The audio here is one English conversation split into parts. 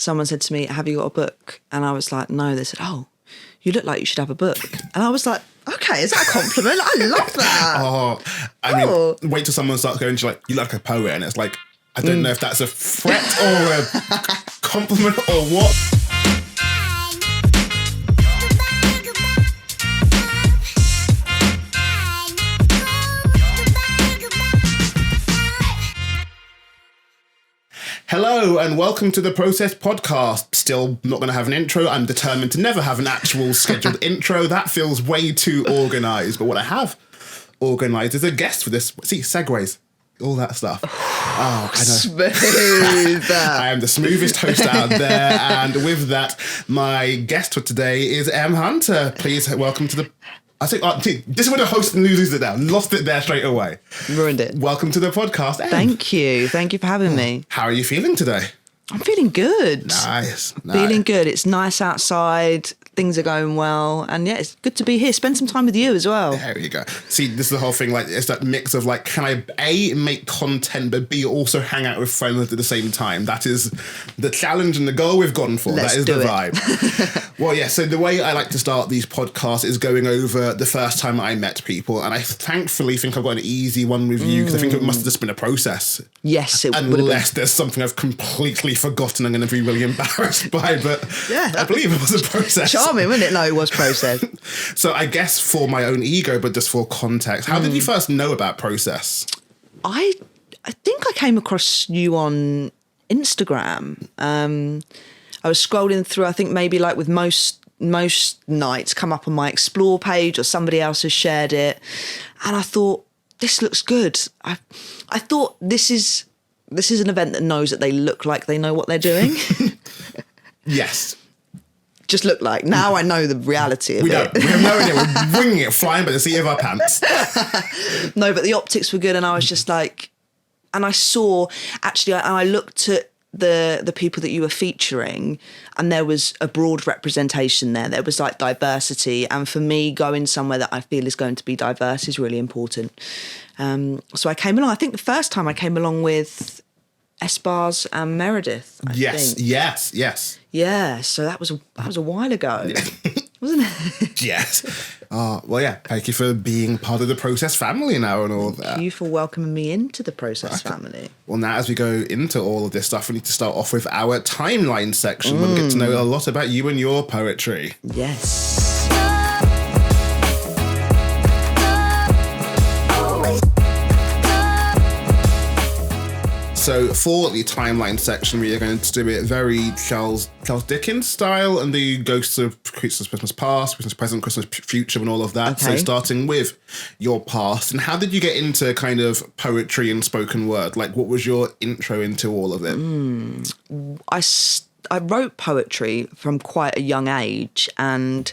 someone said to me, have you got a book? And I was like, no. They said, oh, you look like you should have a book. And I was like, okay, is that a compliment? I love that. I mean, wait till someone starts going to like, you look like a poet. And it's like, I don't know if that's a threat or a compliment or what. Hello and welcome to the Process Podcast. Still not going to have an intro. I'm determined to never have an actual scheduled intro. That feels way too organised. But what I have organised is a guest for this. See, segues, all that stuff. Oh, I know. Smooth. I am the smoothest host out there. And with that, my guest for today is M. Hunter. Please welcome to the... I think this is when the host loses it now. Lost it there straight away. Ruined it. Welcome to the podcast, Em. Thank you. Thank you for having me. How are you feeling today? I'm feeling good. Nice. Feeling good. It's nice outside. Things are going well. And yeah, it's good to be here. Spend some time with you as well. There you go. See, this is the whole thing. Like, it's that mix of like, can I A, make content, but B, also hang out with friends at the same time? That is the challenge and the goal we've gone for. Let's that is do the it. vibe. Well, yeah, so the way I like to start these podcasts is going over the first time I met people. And I thankfully think I've got an easy one with you because I think it must have just been a process. Yes, it would have been. Unless there's something I've completely forgotten I'm going to be really embarrassed by. But Yeah, I believe it was a process. Charming, wasn't it? No, it was process. So I guess for my own ego, but just for context, how did you first know about Process? I think I came across you on Instagram. I was scrolling through, I think maybe like with most nights, come up on my Explore page or somebody else has shared it. And I thought, this looks good. I thought this is an event that knows that they look like they know what they're doing. Yes. Just look like. Now I know the reality of it. We don't. We have no idea. We're winging it, flying by the seat of our pants. No, but the optics were good, and I was just like, and I saw, actually, I looked at the people that you were featuring, and there was a broad representation there. There was like diversity, and for me, going somewhere that I feel is going to be diverse is really important. So I came along. I think the first time I came along with Esbars and Meredith. I think. Yes. Yeah, so that was a while ago, wasn't it? Yes. Well, yeah. Thank you for being part of the Process family now and all that. Thank you for welcoming me into the Process family. Well, now as we go into all of this stuff, we need to start off with our timeline section where we get to know a lot about you and your poetry. Yes. So for the timeline section, we are going to do it very Charles Dickens style and the ghosts of Christmas past, Christmas present, Christmas future and all of that. Okay. So starting with your past, and how did you get into kind of poetry and spoken word? Like, what was your intro into all of it? I wrote poetry from quite a young age, and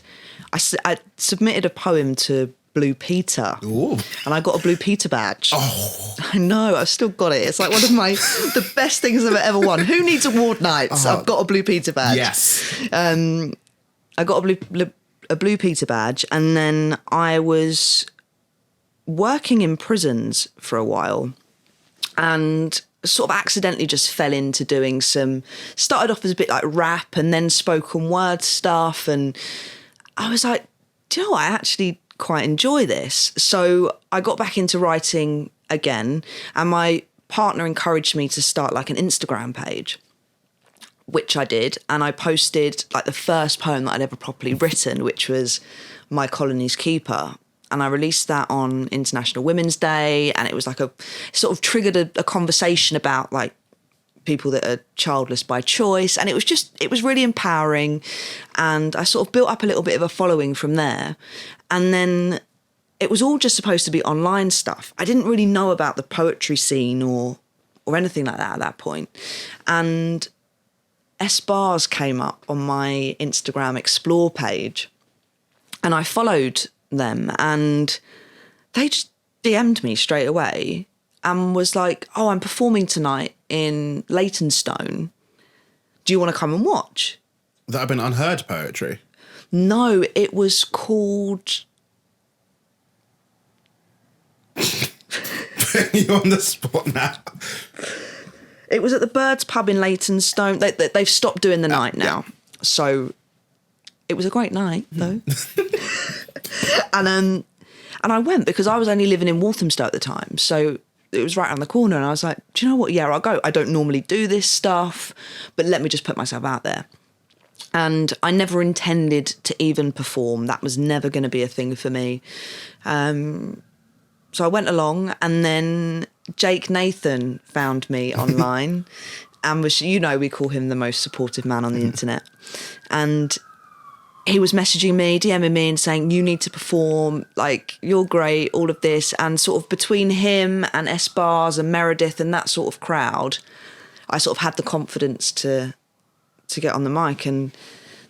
I submitted a poem to Blue Peter. Ooh. And I got a Blue Peter badge. Oh. I know, I've still got it. It's like one of the best things I've ever won. Who needs award nights? I've got a Blue Peter badge. Yes. I got a Blue Peter badge, and then I was working in prisons for a while, and sort of accidentally just fell into doing started off as a bit like rap and then spoken word stuff, and I was like, do you know what? I actually quite enjoy this. So I got back into writing again, and my partner encouraged me to start like an Instagram page, which I did, and I posted like the first poem that I'd ever properly written, which was My Colony's Keeper. And I released that on International Women's Day, and it was like sort of triggered a conversation about like people that are childless by choice. And it was really empowering. And I sort of built up a little bit of a following from there. And then it was all just supposed to be online stuff. I didn't really know about the poetry scene or anything like that at that point. And Esbars came up on my Instagram Explore page, and I followed them, and they just DM'd me straight away and was like, oh, I'm performing tonight in Leytonstone. Do you want to come and watch? That have been unheard poetry. No, it was called... You're on the spot now. It was at the Birds pub in Leytonstone. They've stopped doing the night now. Yeah. So it was a great night, though. And I went because I was only living in Walthamstow at the time. So it was right around the corner. And I was like, do you know what? Yeah, I'll go. I don't normally do this stuff, but let me just put myself out there. And I never intended to even perform. That was never going to be a thing for me. So I went along, and then Jake Nathan found me online and was, we call him the most supportive man on the internet. And he was messaging me, DMing me and saying, you need to perform, like, you're great, all of this. And sort of between him and S Bars and Meredith and that sort of crowd, I sort of had the confidence to get on the mic. And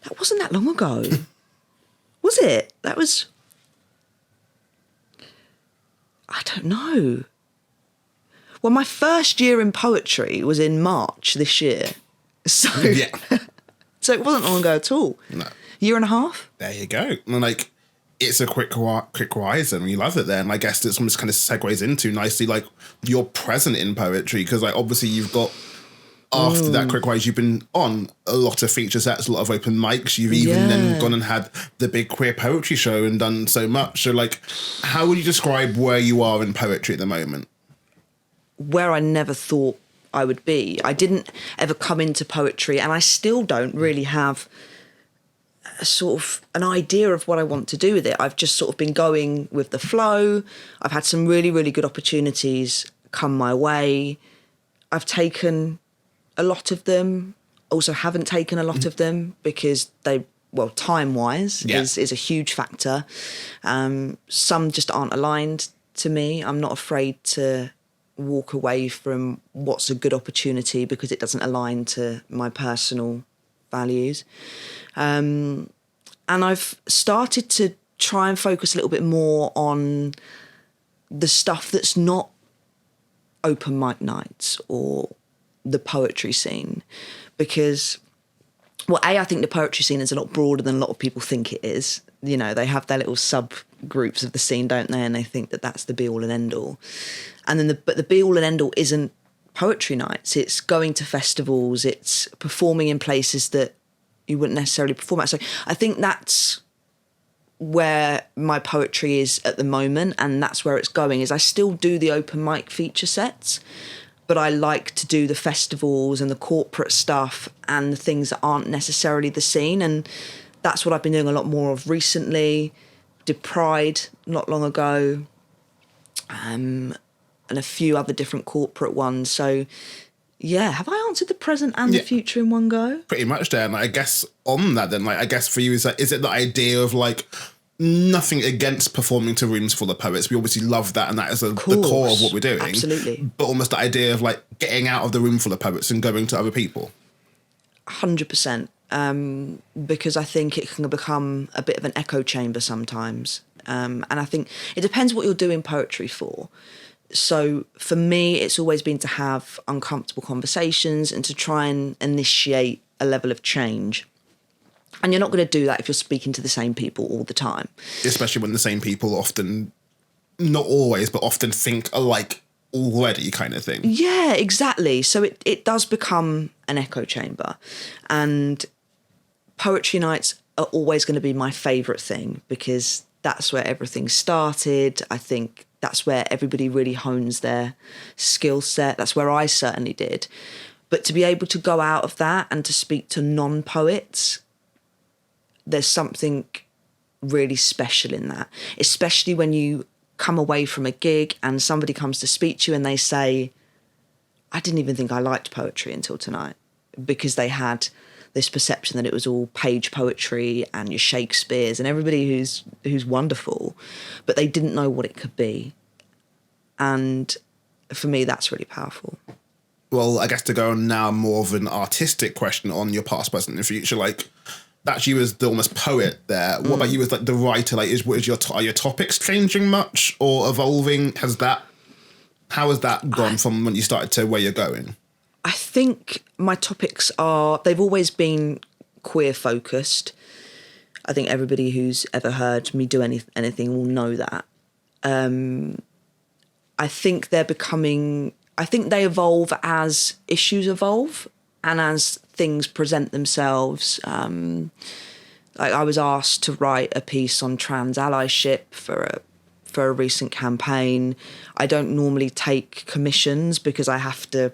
that wasn't that long ago. Was it? That was, I don't know. Well, my first year in poetry was in March this year. So, Yeah. So it wasn't long ago at all. No. Year and a half. There you go. And like, it's a quick rise, and we love it there. And I guess this almost kind of segues into nicely, like, you're present in poetry, because like obviously you've got, after that quick rise, you've been on a lot of feature sets, a lot of open mics. You've even then gone and had the big queer poetry show and done so much. So like, how would you describe where you are in poetry at the moment? Where I never thought I would be. I didn't ever come into poetry, and I still don't really have a sort of an idea of what I want to do with it. I've just sort of been going with the flow. I've had some really, really good opportunities come my way. I've taken a lot of them, also haven't taken a lot of them because time-wise is a huge factor. Some just aren't aligned to me. I'm not afraid to walk away from what's a good opportunity because it doesn't align to my personal values. And I've started to try and focus a little bit more on the stuff that's not open mic nights or the poetry scene, because, well, I think the poetry scene is a lot broader than a lot of people think it is. You know, they have their little subgroups of the scene, don't they? And they think that that's the be-all and end-all. And then but the be-all and end-all isn't poetry nights. It's going to festivals. It's performing in places that you wouldn't necessarily perform at. So I think that's where my poetry is at the moment, and that's where it's going, is I still do the open mic feature sets, but I like to do the festivals and the corporate stuff and the things that aren't necessarily the scene. And that's what I've been doing a lot more of recently. Did Pride not long ago, and a few other different corporate ones. So, yeah, have I answered the present and the future in one go? Pretty much there. And I guess on that then, like, I guess for you, is it the idea of like, nothing against performing to rooms full of poets. We obviously love that, and that is the core of what we're doing. Absolutely. But almost the idea of like getting out of the room full of poets and going to other people. 100%. Because I think it can become a bit of an echo chamber sometimes. And I think it depends what you're doing poetry for. So for me, it's always been to have uncomfortable conversations and to try and initiate a level of change. And you're not going to do that if you're speaking to the same people all the time. Especially when the same people often, not always, but often think alike already, kind of thing. Yeah, exactly. So it does become an echo chamber. And poetry nights are always going to be my favourite thing because that's where everything started. I think that's where everybody really hones their skill set. That's where I certainly did. But to be able to go out of that and to speak to non-poets, there's something really special in that, especially when you come away from a gig and somebody comes to speak to you and they say, I didn't even think I liked poetry until tonight, because they had this perception that it was all page poetry and your Shakespeare's and everybody who's wonderful, but they didn't know what it could be. And for me, that's really powerful. Well, I guess to go on now more of an artistic question on your past, present, and future, like, that's you as the almost poet there. What about you as like the writer? Like, are your topics changing much or evolving? How has that gone from when you started to where you're going? I think my topics they've always been queer focused. I think everybody who's ever heard me do anything will know that. I think they're becoming I think they evolve as issues evolve and as things present themselves. Like I was asked to write a piece on trans allyship for a recent campaign. I don't normally take commissions because I have to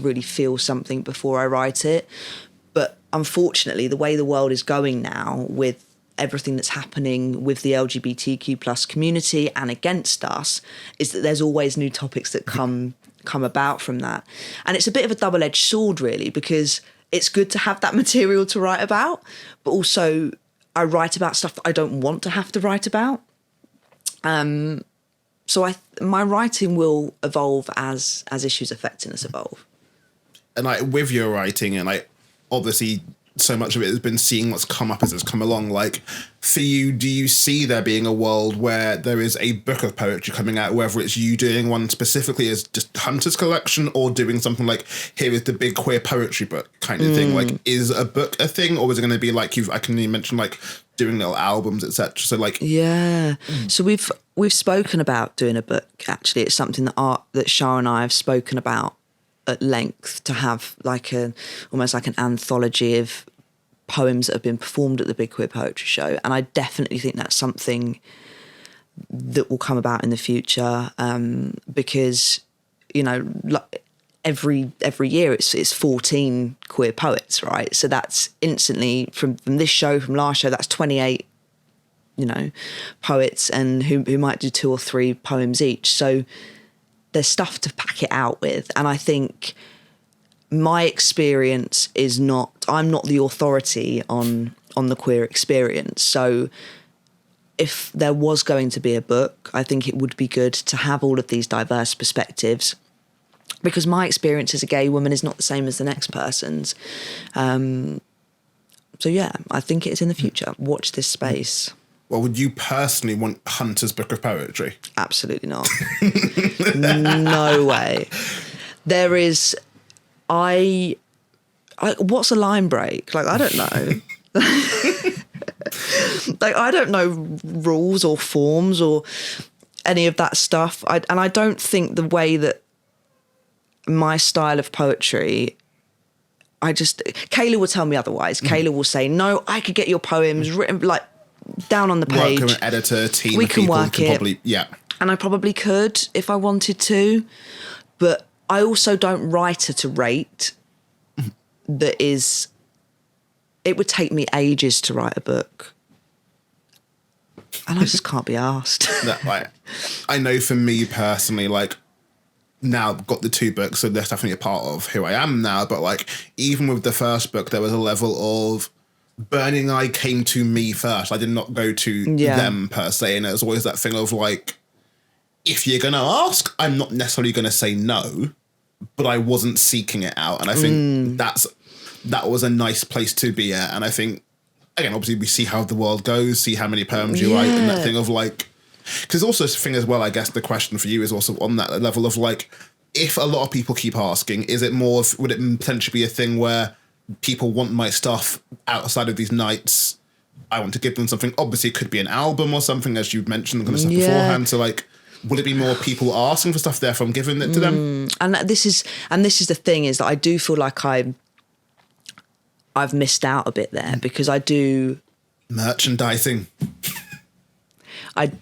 really feel something before I write it. But unfortunately, the way the world is going now, with everything that's happening with the LGBTQ plus community and against us, is that there's always new topics that come about from that. And it's a bit of a double-edged sword, really, because it's good to have that material to write about, but also I write about stuff that I don't want to have to write about. So my writing will evolve as issues affecting us evolve. And like with your writing, and like obviously so much of it has been seeing what's come up as it's come along. Like for you, do you see there being a world where there is a book of poetry coming out, whether it's you doing one specifically as just Hunter's collection or doing something like here is the big queer poetry book kind of thing? Like is a book a thing, or is it going to be like I can even mention like doing little albums, etc.? So like so we've spoken about doing a book. Actually, it's something that Shah and I have spoken about at length, to have like almost like an anthology of poems that have been performed at the Big Queer Poetry Show. And I definitely think that's something that will come about in the future, because, you know, like every year it's 14 queer poets, right? So that's instantly from this show, from last show, that's 28, you know, poets, and who might do 2 or 3 poems each. So there's stuff to pack it out with. And I think my experience is I'm not the authority on the queer experience. So if there was going to be a book, I think it would be good to have all of these diverse perspectives, because my experience as a gay woman is not the same as the next person's. So yeah, I think it is in the future. Watch this space. Well, would you personally want Hunter's book of poetry? Absolutely not. No way. There is, what's a line break? Like, I don't know. Like, I don't know rules or forms or any of that stuff. And I don't think the way that my style of poetry, Kayla will tell me otherwise. Kayla will say, no, I could get your poems written, like, down on the page. Work with an editor, team we of can people work can it. probably, And I probably could if I wanted to, but I also don't write at a rate that is, it would take me ages to write a book. And I just can't be asked. Like, I know for me personally, like, now I've got the 2 books, so that's definitely a part of who I am now. But like, even with the first book, there was a level of Burning Eye came to me first. I did not go to them per se. And it was always that thing of like, if you're going to ask, I'm not necessarily going to say no, but I wasn't seeking it out. And I think that was a nice place to be at. And I think, again, obviously we see how the world goes, see how many poems you write, and that thing of like, because also this thing as well, I guess the question for you is also on that level of like, if a lot of people keep asking, is it more, would it potentially be a thing where people want my stuff outside of these nights? I want to give them something. Obviously, it could be an album or something, as you've mentioned, kind of stuff beforehand. So, like, will it be more people asking for stuff, therefore I'm giving it to them? And this is the thing, is that I do feel like I've missed out a bit there, because I do merchandising. I've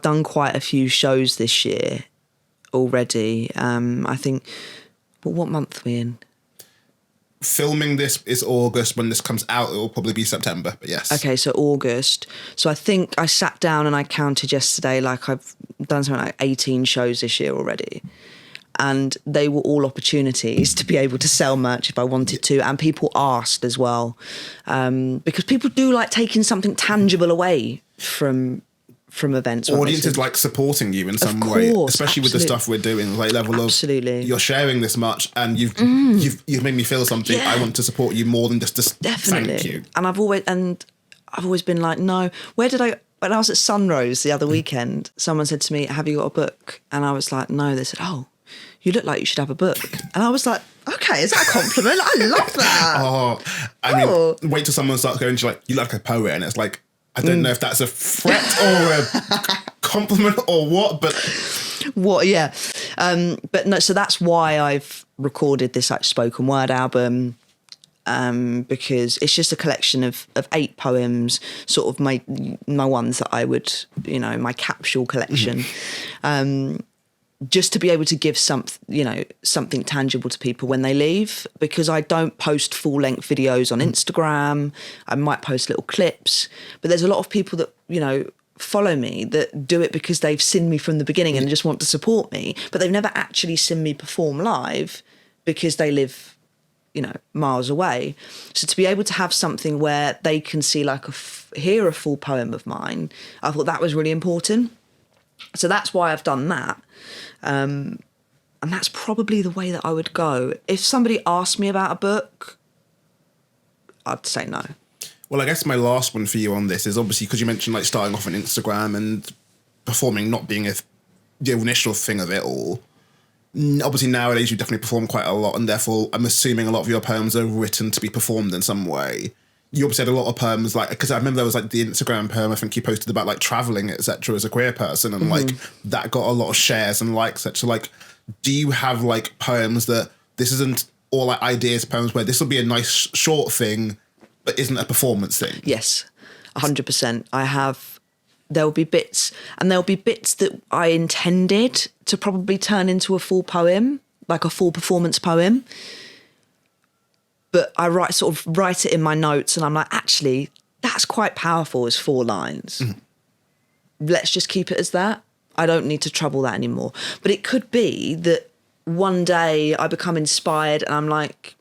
done quite a few shows this year already. I think, what month are we in? Filming this is August. When this comes out, it will probably be September, but yes. Okay, so August. So I think I sat down and I counted yesterday, like I've done something like 18 shows this year already. And they were all opportunities to be able to sell merch if I wanted to. And people asked as well. Because people do like taking something tangible away from events. Audiences like supporting you in some way, especially with the stuff we're doing, like level of you're sharing this much and you've made me feel something. I want to support you more than just to thank you. And I've always been like, no. When I was at Sunrose the other weekend, someone said to me, have you got a book? And I was like, no. They said, oh, you look like you should have a book. And I was like, okay, is that a compliment? I love that. I mean, wait till someone starts going to like, you look like a poet, and it's like, I don't know if that's a threat or a compliment or what, but what, yeah. But no, so that's why I've recorded this like spoken word album, because it's just a collection of 8 poems, sort of my ones that I would, my capsule collection. Just to be able to give something tangible to people when they leave, because I don't post full-length videos on Instagram. I might post little clips, but there's a lot of people that, follow me that do it because they've seen me from the beginning and just want to support me, but they've never actually seen me perform live because they live, miles away. So to be able to have something where they can see hear a full poem of mine, I thought that was really important. So that's why I've done that. And that's probably the way that I would go. If somebody asked me about a book, I'd say no. Well, I guess my last one for you on this is obviously because you mentioned like starting off on Instagram and performing not being the initial thing of it all. Obviously nowadays you definitely perform quite a lot, and therefore I'm assuming a lot of your poems are written to be performed in some way. You obviously had a lot of poems, like, because I remember there was like the Instagram poem I think you posted about like traveling, etc. as a queer person, and like that got a lot of shares and likes, etc. Like, do you have like poems that this isn't all like ideas poems where this will be a nice short thing but isn't a performance thing? Yes, 100%. I have. There'll be bits, and there'll be bits that I intended to probably turn into a full poem, like a full performance poem. But I write it in my notes, and I'm like, actually, that's quite powerful as 4 lines. Let's just keep it as that. I don't need to trouble that anymore. But it could be that one day I become inspired and I'm like,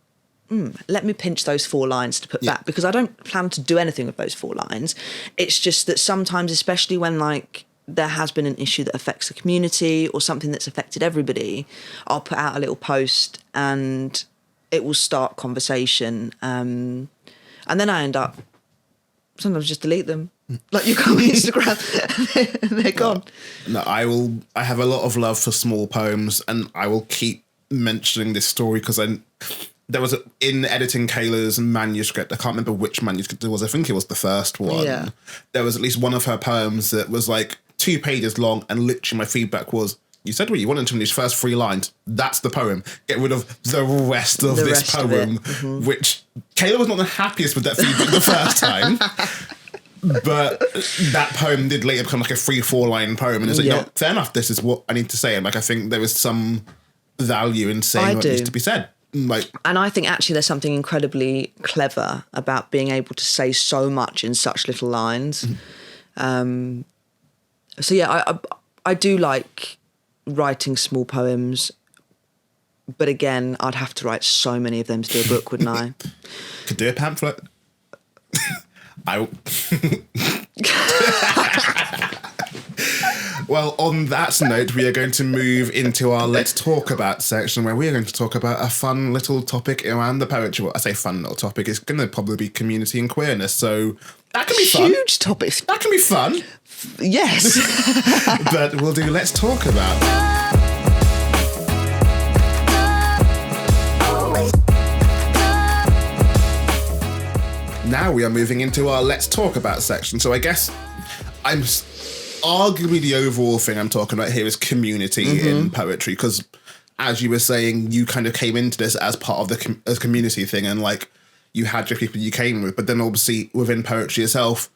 let me pinch those 4 lines to put back, because I don't plan to do anything with those 4 lines. It's just that sometimes, especially when like there has been an issue that affects the community or something that's affected everybody, I'll put out a little post and it will start conversation. And then I end up sometimes just delete them. Like you go on Instagram and they're gone. No, I have a lot of love for small poems, and I will keep mentioning this story because there was in editing Kayla's manuscript, I can't remember which manuscript it was, I think it was the first one. Yeah. There was at least one of her poems that was like 2 pages long, and literally my feedback was, you said what you wanted to in these first 3 lines. That's the poem. Get rid of the rest of this poem, which Kayla was not the happiest with that feedback the first time. But that poem did later become like a 3-4 line poem, and it's like, no, fair enough, this is what I need to say. And like, I think there is some value in saying what needs to be said. Like, and I think actually there's something incredibly clever about being able to say so much in such little lines. So yeah, I do like writing small poems, but again, I'd have to write so many of them to do a book, wouldn't I? Could do a pamphlet. Well, on that note, we are going to move into our Let's Talk About section, where we are going to talk about a fun little topic around the poetry. Well, I say fun little topic, it's going to probably be community and queerness, so that can be fun. Huge topics. That can be fun. Yes. But we'll do Let's Talk About. Now we are moving into our Let's Talk About section. So I guess arguably the overall thing I'm talking about here is community in poetry, because as you were saying, you kind of came into this as part of the community thing, and like you had your people you came with, but then obviously within poetry itself,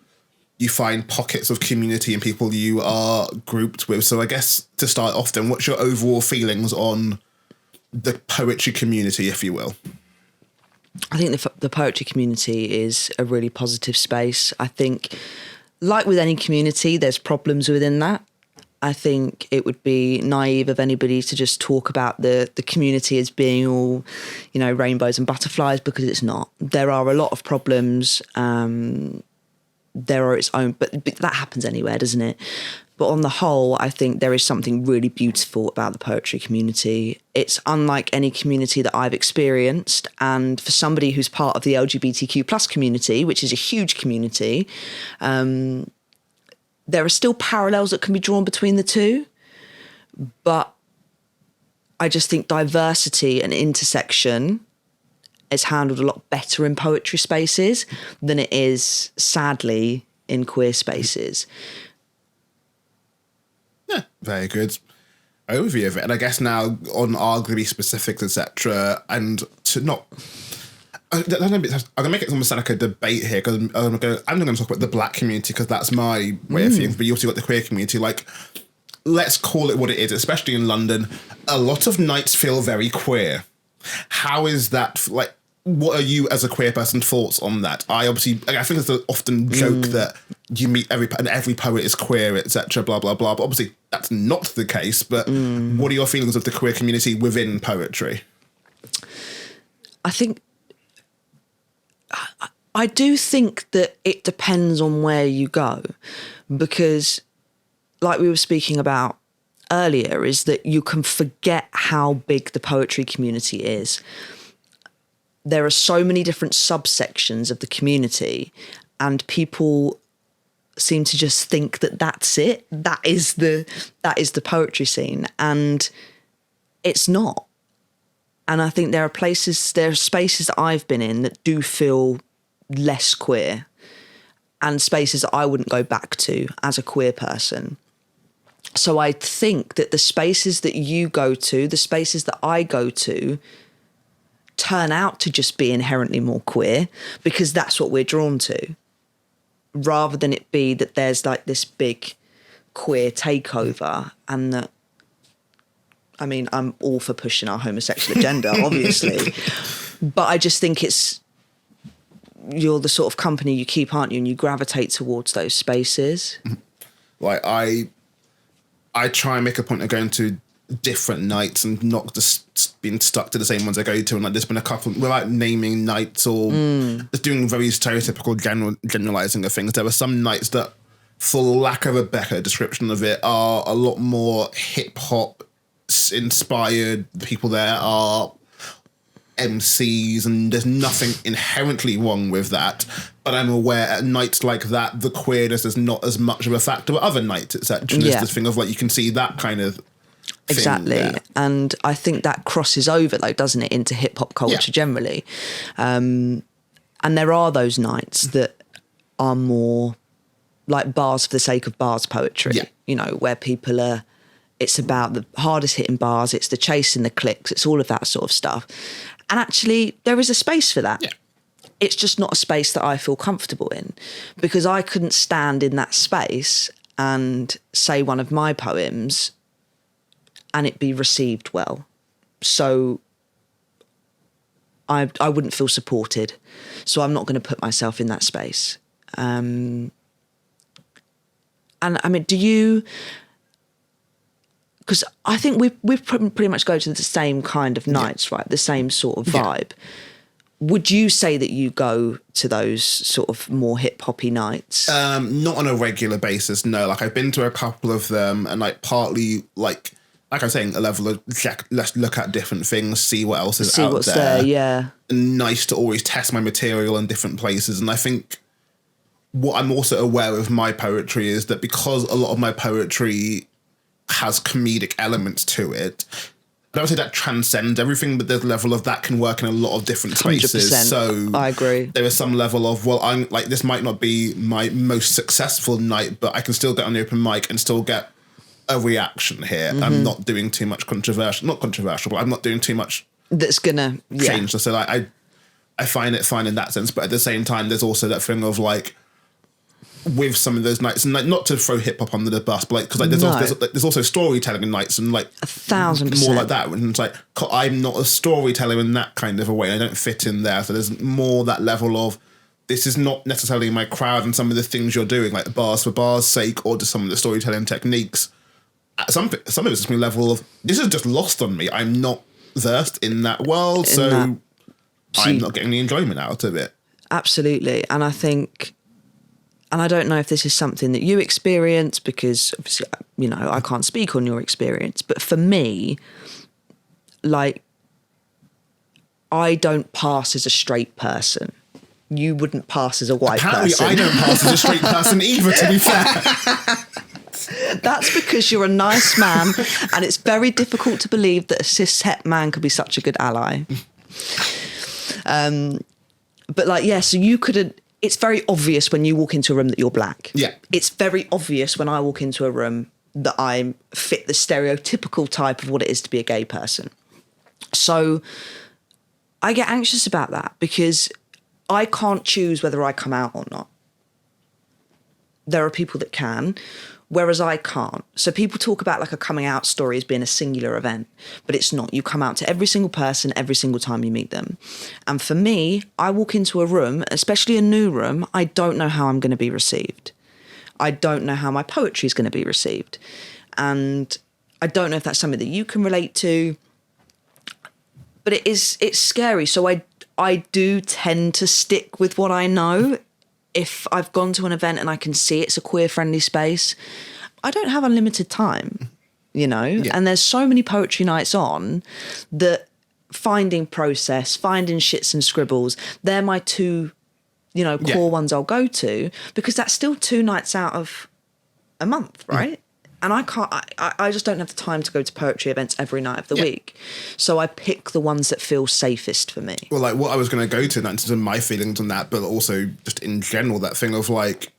you find pockets of community and people you are grouped with. So I guess to start off then, what's your overall feelings on the poetry community, if you will? I think the poetry community is a really positive space. I think, like with any community, there's problems within that. I think it would be naive of anybody to just talk about the community as being all, rainbows and butterflies, because it's not. There are a lot of problems. There are its own, but that happens anywhere, doesn't it? But on the whole, I think there is something really beautiful about the poetry community. It's unlike any community that I've experienced. And for somebody who's part of the LGBTQ plus community, which is a huge community, there are still parallels that can be drawn between the two. But I just think diversity and intersection is handled a lot better in poetry spaces than it is, sadly, in queer spaces. Very good overview of it. And I guess now on arguably specifics, etc., and to not... I'm going to make it almost sound like a debate here, because I'm going to talk about the black community, because that's my way of things, but you also got the queer community. Like, let's call it what it is, especially in London. A lot of nights feel very queer. How is that, like, what are you as a queer person thoughts on that? I think there's an often joke that you meet every poet is queer, etc., blah, blah, blah. But obviously that's not the case. But what are your feelings of the queer community within poetry? I do think that it depends on where you go, because like we were speaking about earlier, is that you can forget how big the poetry community is. There are so many different subsections of the community, and people seem to just think that that's it. That is the poetry scene, and it's not. And I think there are spaces that I've been in that do feel less queer, and spaces that I wouldn't go back to as a queer person. So I think that the spaces that you go to, the spaces that I go to, turn out to just be inherently more queer, because that's what we're drawn to, rather than it be that there's like this big queer takeover. And that, I mean, I'm all for pushing our homosexual agenda, obviously, but I just think you're the sort of company you keep, aren't you? And you gravitate towards those spaces. Like, I try and make a point of going to different nights and not just being stuck to the same ones I go to. And like, there's been a couple, without naming nights or just doing very stereotypical generalizing of things, there are some nights that, for lack of a better description of it, are a lot more hip hop inspired. People there are MCs, and there's nothing inherently wrong with that. But I'm aware at nights like that, the queerness is not as much of a factor. But other nights, etc. And there's this thing of like, you can see that kind of exactly. And I think that crosses over, though, doesn't it, into hip hop culture generally. And there are those nights that are more like bars for the sake of bars poetry, you know, where people are, it's about the hardest hitting bars, it's the chasing the clicks, it's all of that sort of stuff. And actually, there is a space for that. Yeah. It's just not a space that I feel comfortable in, because I couldn't stand in that space and say one of my poems and it be received well. So I wouldn't feel supported. So I'm not going to put myself in that space. And I mean, do you... Because I think we pretty much go to the same kind of nights, right? The same sort of vibe. Would you say that you go to those sort of more hip hoppy nights? Not on a regular basis, no. Like, I've been to a couple of them, and like partly like I was saying, a level of let's look at different things, see what else is out what's there. Yeah. Nice to always test my material in different places, and I think what I'm also aware of my poetry is that because a lot of my poetry has comedic elements to it, I don't say that transcends everything, but there's a level of that can work in a lot of different spaces. 100%. So I agree. There is some level of, well, I'm like, this might not be my most successful night, but I can still get on the open mic and still get a reaction here. Mm-hmm. I'm not doing too much not controversial, but I'm not doing too much that's gonna change. So like, I find it fine in that sense, but at the same time, there's also that thing of like, with some of those nights, and like, not to throw hip hop under the bus, but like, because like there's also storytelling nights and like 1,000% more like that. And it's like, I'm not a storyteller in that kind of a way. I don't fit in there. So there's more that level of, this is not necessarily my crowd, and some of the things you're doing, like bars for bars' sake, or just some of the storytelling techniques. Some of it's just my level of, this is just lost on me. I'm not versed in that world, I'm not getting the enjoyment out of it. Absolutely. And I think, and I don't know if this is something that you experience, because obviously, you know, I can't speak on your experience, but for me, like, I don't pass as a straight person. You wouldn't pass as a white person. I don't pass as a straight person either, to be fair. That's because you're a nice man, and it's very difficult to believe that a cis-het man could be such a good ally. But like, yeah, so you couldn't, it's very obvious when you walk into a room that you're black. Yeah. It's very obvious when I walk into a room that I fit the stereotypical type of what it is to be a gay person. So I get anxious about that because I can't choose whether I come out or not. There are people that can, whereas I can't. So people talk about like a coming out story as being a singular event, but it's not. You come out to every single person every single time you meet them. And for me, I walk into a room, especially a new room, I don't know how I'm going to be received. I don't know how my poetry is going to be received. And I don't know if that's something that you can relate to, but it's scary. So I do tend to stick with what I know. If I've gone to an event and I can see it's a queer-friendly space, I don't have unlimited time, you know? Yeah. And there's so many poetry nights on that finding process, finding shits and scribbles, they're my two, you know, core ones I'll go to, because that's still 2 nights out of a month, right? And I just don't have the time to go to poetry events every night of the week. So I pick the ones that feel safest for me. Well, like what I was going to go to, in terms of my feelings on that, but also just in general, that thing of like,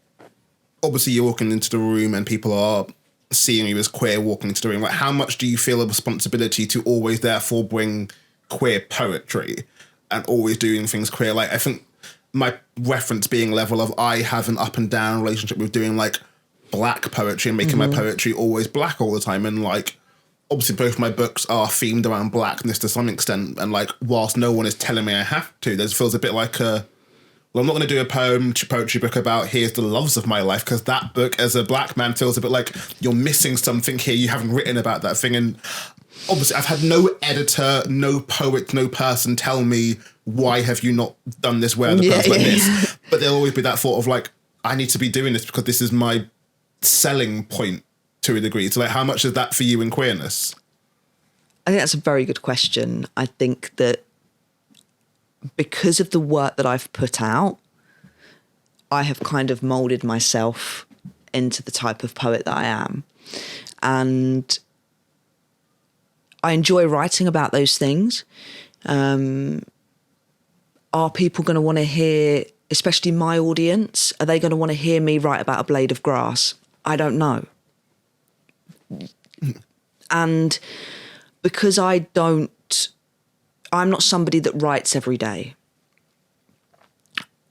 obviously you're walking into the room and people are seeing you as queer walking into the room. Like, how much do you feel a responsibility to always therefore bring queer poetry and always doing things queer? Like, I think my reference being level of I have an up and down relationship with doing like black poetry and making my poetry always black all the time. And like, obviously both my books are themed around blackness to some extent. And like, whilst no one is telling me I have to, there feels a bit like well, I'm not going to do a poetry book about here's the loves of my life, because that book as a black man feels a bit like you're missing something here. You haven't written about that thing. And obviously I've had no editor, no poet, no person tell me, why have you not done this? Where the person like this? But there'll always be that thought of like, I need to be doing this because this is my selling point to a degree. So like, how much is that for you in queerness? I think that's a very good question. I think that because of the work that I've put out, I have kind of molded myself into the type of poet that I am. And I enjoy writing about those things. Are people going to want to hear, especially my audience, are they going to want to hear me write about a blade of grass? I don't know. And because I'm not somebody that writes every day.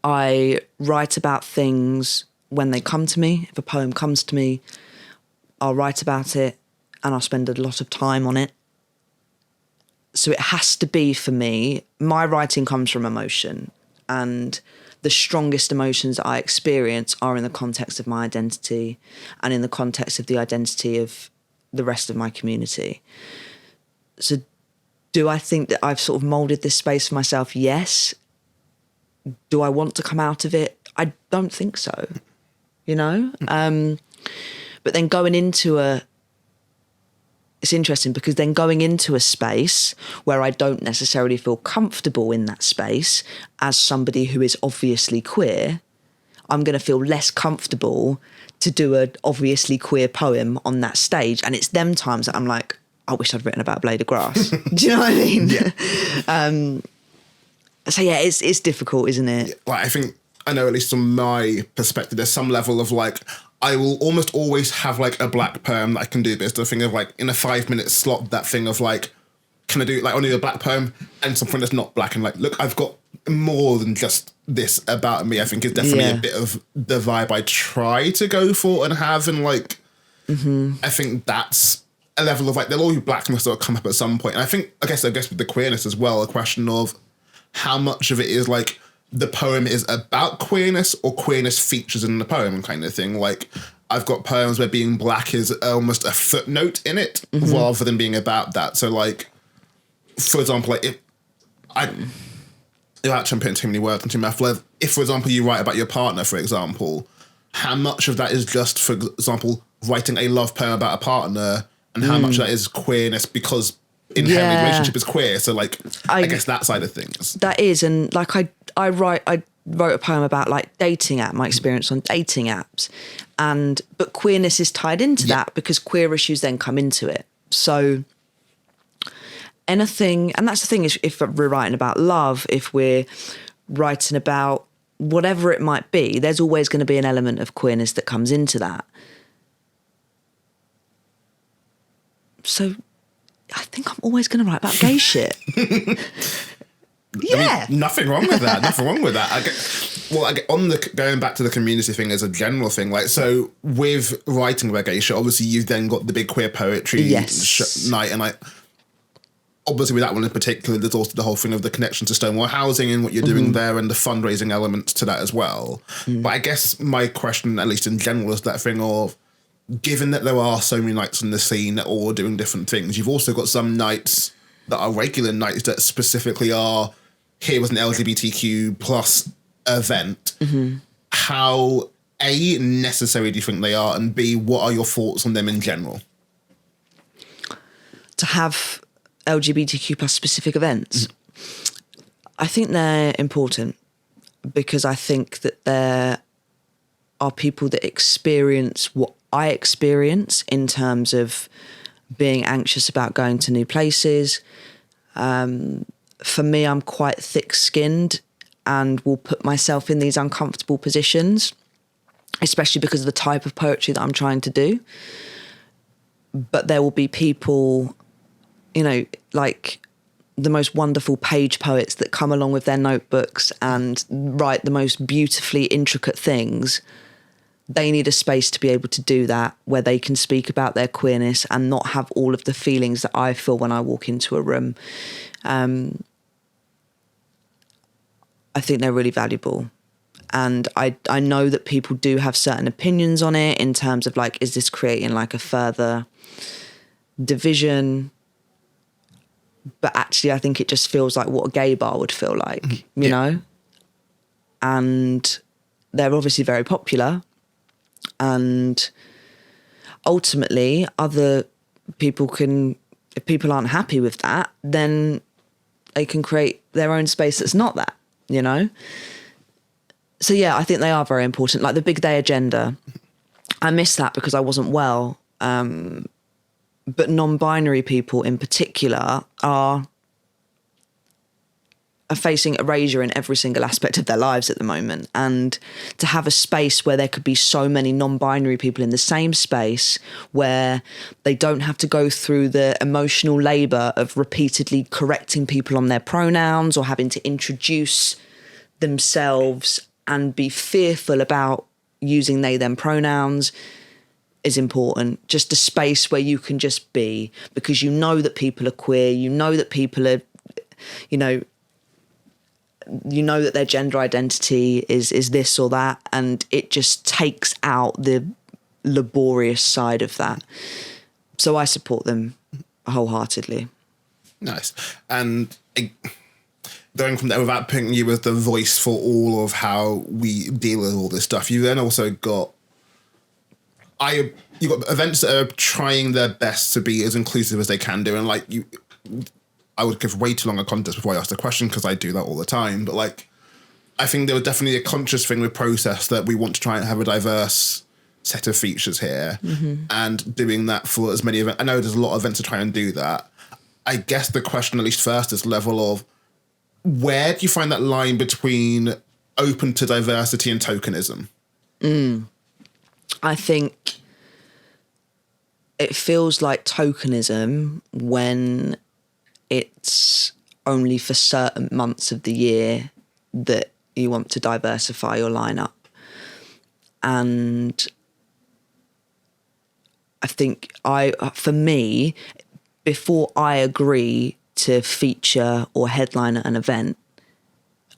I write about things when they come to me. If a poem comes to me, I'll write about it and I'll spend a lot of time on it. So it has to be, for me, my writing comes from emotion, and the strongest emotions that I experience are in the context of my identity and in the context of the identity of the rest of my community. So do I think that I've sort of molded this space for myself? Yes. Do I want to come out of it? I don't think so, you know? But then it's interesting because then going into a space where I don't necessarily feel comfortable in that space as somebody who is obviously queer, I'm going to feel less comfortable to do an obviously queer poem on that stage. And it's them times that I'm like, I wish I'd written about a blade of grass. Do you know what I mean? Yeah. So yeah, it's difficult, isn't it? Yeah, like, I think, I know at least from my perspective, there's some level of like, I will almost always have like a black poem that I can do, but it's the thing of like in a 5-minute slot, that thing of like, can I do like only a black poem and something that's not black, and like, look, I've got more than just this about me. I think is definitely a bit of the vibe I try to go for and have, and like, I think that's a level of like, there'll always be blackness that will come up at some point. And I guess with the queerness as well, a question of how much of it is like the poem is about queerness or queerness features in the poem kind of thing. Like, I've got poems where being black is almost a footnote in it rather than being about that. So like, for example, like without putting too many words into my mouth, like, if for example you write about your partner, for example, how much of that is just, for example, writing a love poem about a partner, and how much of that is queerness because inherently the relationship is queer. So like, I guess that side of things. That is, and like I wrote a poem about like my experience on dating apps, but queerness is tied into that because queer issues then come into it. So anything, and that's the thing, is if we're writing about love, if we're writing about whatever it might be, there's always going to be an element of queerness that comes into that. so I think I'm always going to write about gay shit. Yeah. I mean, nothing wrong with that. Nothing wrong with that. Going back to the community thing as a general thing, like, so with writing about gay shit, obviously you've then got the big queer poetry night, and like, obviously with that one in particular, there's also the whole thing of the connection to Stonewall Housing and what you're doing there, and the fundraising elements to that as well. But I guess my question, at least in general, is that thing of, given that there are so many nights in the scene that are all doing different things, you've also got some nights that are regular nights that specifically are, here was an LGBTQ plus event. How, A, necessary do you think they are, and B, what are your thoughts on them in general? To have LGBTQ plus specific events, I think they're important, because I think that there are people that experience what I experience in terms of being anxious about going to new places. For me, I'm quite thick-skinned and will put myself in these uncomfortable positions, especially because of the type of poetry that I'm trying to do. But there will be people, you know, like the most wonderful page poets that come along with their notebooks and write the most beautifully intricate things. They need a space to be able to do that, where they can speak about their queerness and not have all of the feelings that I feel when I walk into a room. I think they're really valuable. And I know that people do have certain opinions on it in terms of like, is this creating like a further division? But actually, I think it just feels like what a gay bar would feel like, you know? And they're obviously very popular. And ultimately, other people can, if people aren't happy with that, then they can create their own space that's not that, you know? So yeah, I think they are very important. Like the Big Day Agenda, I missed that because I wasn't well. But non-binary people in particular are facing erasure in every single aspect of their lives at the moment. And to have a space where there could be so many non-binary people in the same space, where they don't have to go through the emotional labour of repeatedly correcting people on their pronouns or having to introduce themselves and be fearful about using they, them pronouns, is important. Just a space where you can just be, because you know that people are queer, you know that people are, you know that their gender identity is this or that, and it just takes out the laborious side of that. So I support them wholeheartedly. Nice. And going from there, without putting you as the voice for all of how we deal with all this stuff, you then also got you've got events that are trying their best to be as inclusive as they can do, and like I would give way too long a context before I asked the question, because I do that all the time. But like, I think there was definitely a conscious thing with Process that we want to try and have a diverse set of features here, and doing that for as many events. I know there's a lot of events to try and do that. I guess the question, at least first, is level of, where do you find that line between open to diversity and tokenism? I think it feels like tokenism when it's only for certain months of the year that you want to diversify your lineup. And I think for me, before I agree to feature or headline an event,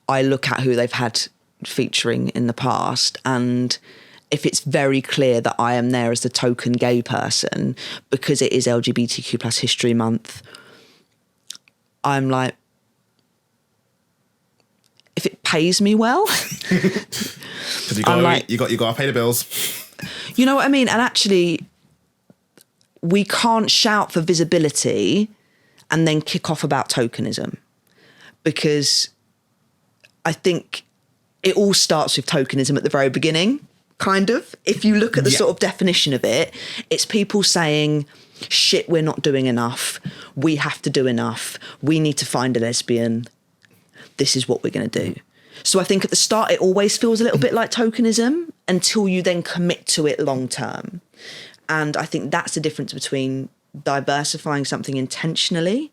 I look at who they've had featuring in the past, and if it's very clear that I am there as the token gay person because it is LGBTQ plus History Month, I'm like, if it pays me well, because you got to pay the bills. You know what I mean? And actually, we can't shout for visibility and then kick off about tokenism, because I think it all starts with tokenism at the very beginning, kind of. If you look at the sort of definition of it, it's people saying, shit, we're not doing enough. We have to do enough. We need to find a lesbian. This is what we're going to do. So I think at the start, it always feels a little bit like tokenism until you then commit to it long term. And I think that's the difference between diversifying something intentionally,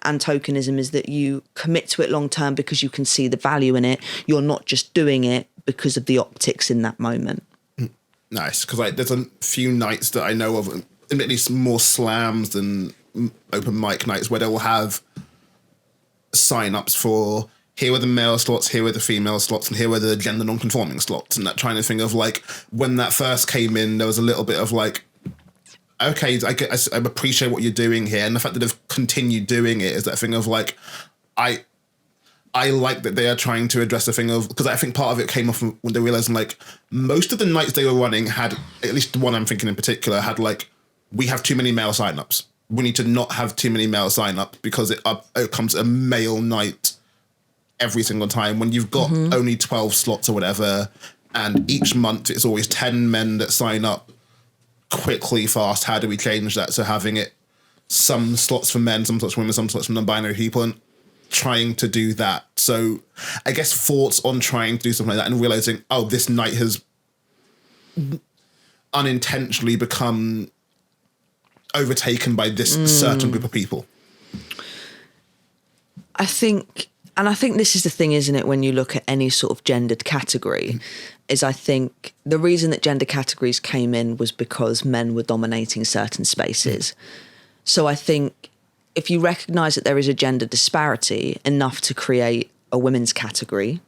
and tokenism is that you commit to it long term because you can see the value in it. You're not just doing it because of the optics in that moment. Nice, because like there's a few nights that I know of, admittedly more slams than open mic nights, where they will have sign-ups for here are the male slots, here are the female slots, and here are the gender non-conforming slots, and that trying to think of like when that first came in, there was a little bit of like, okay, I appreciate what you're doing here, and the fact that they've continued doing it is that thing of like, I like that they are trying to address the thing of, because I think part of it came off when they realized like most of the nights they were running had, at least the one I'm thinking in particular, had like, we have too many male sign-ups. We need to not have too many male sign-ups because it comes a male night every single time when you've got only 12 slots or whatever, and each month it's always 10 men that sign up quickly, fast. How do we change that? So having it some slots for men, some slots for women, some slots for non-binary people, and trying to do that. So I guess thoughts on trying to do something like that and realizing, oh, this night has unintentionally become overtaken by this certain group of people. I think this is the thing, isn't it, when you look at any sort of gendered category, is I think the reason that gender categories came in was because men were dominating certain spaces. So I think if you recognise that there is a gender disparity enough to create a women's category,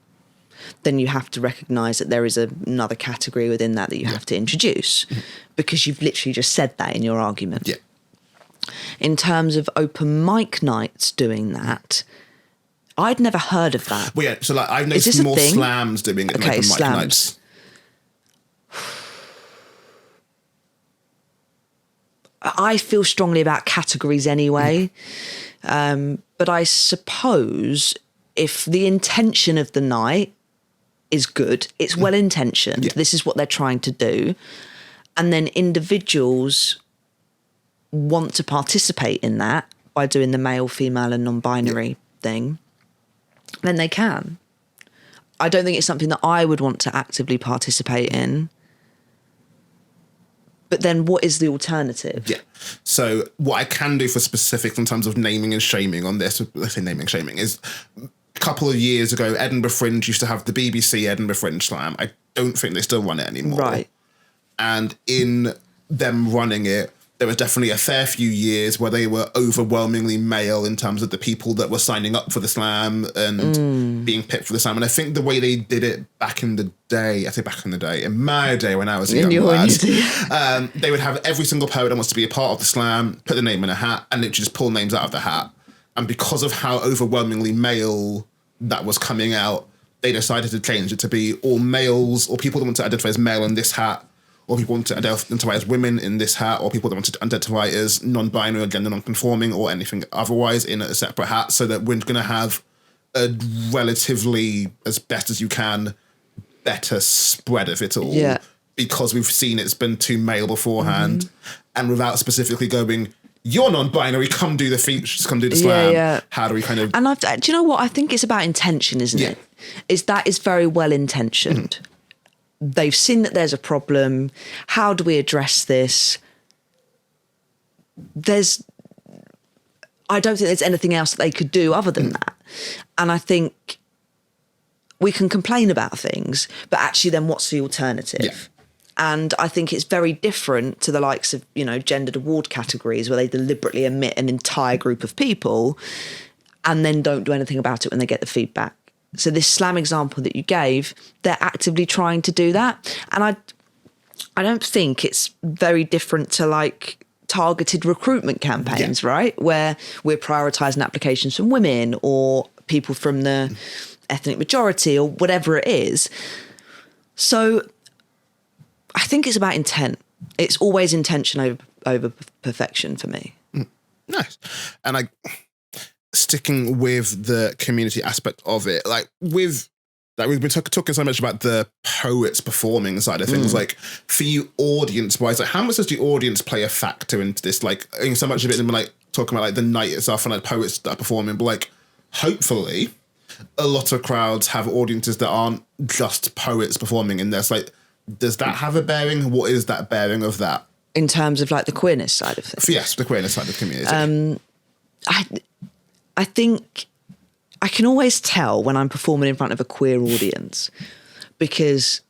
then you have to recognise that there is another category within that you have to introduce, because you've literally just said that in your argument. Yeah. In terms of open mic nights doing that, I'd never heard of that. Well, yeah, so like I've noticed more slams doing it than open mic nights. I feel strongly about categories anyway, but I suppose if the intention of the night is good, it's well-intentioned, this is what they're trying to do, and then individuals want to participate in that by doing the male, female and non-binary thing, then they can. I don't think it's something that I would want to actively participate in. But then what is the alternative? Yeah. So what I can do for specifics in terms of naming and shaming on this, let's say naming and shaming, is a couple of years ago, Edinburgh Fringe used to have the BBC Edinburgh Fringe Slam. I don't think they still run it anymore. Right. And in them running it, there was definitely a fair few years where they were overwhelmingly male in terms of the people that were signing up for the slam and being picked for the slam. And I think the way they did it back in the day, I say back in the day, in my day when I was a young lad, they would have every single poet that wants to be a part of the slam, put the name in a hat, and literally just pull names out of the hat. And because of how overwhelmingly male that was coming out, they decided to change it to be all males, or people that want to identify as male in this hat, or people want to identify as women in this hat, or people that want to identify as non-binary or gender non-conforming or anything otherwise in a separate hat, so that we're going to have a relatively, as best as you can, better spread of it all. Yeah. Because we've seen it's been too male beforehand, and without specifically going, you're non-binary, come do the features, come do the slam. Yeah. How do we kind of... And do you know what? I think it's about intention, isn't it? That is very well intentioned. They've seen that there's a problem. How do we address this? I don't think there's anything else that they could do other than that. And I think we can complain about things, but actually then what's the alternative? Yeah. And I think it's very different to the likes of, gendered award categories where they deliberately omit an entire group of people and then don't do anything about it when they get the feedback. So this slam example that you gave, they're actively trying to do that. And I don't think it's very different to like targeted recruitment campaigns, right? Where we're prioritising applications from women or people from the ethnic majority or whatever it is. So I think it's about intent. It's always intention over perfection for me. Nice. And sticking with the community aspect of it, we've been talking so much about the poets performing side of things. Like for you, audience wise, how much does the audience play a factor into this? So much of it, and talking about the night itself and poets that are performing, but hopefully, a lot of crowds have audiences that aren't just poets performing in this. Does that have a bearing? What is that bearing of that? In terms of like the queerness side of things. Yes, the queerness side of the community. I think I can always tell when I'm performing in front of a queer audience because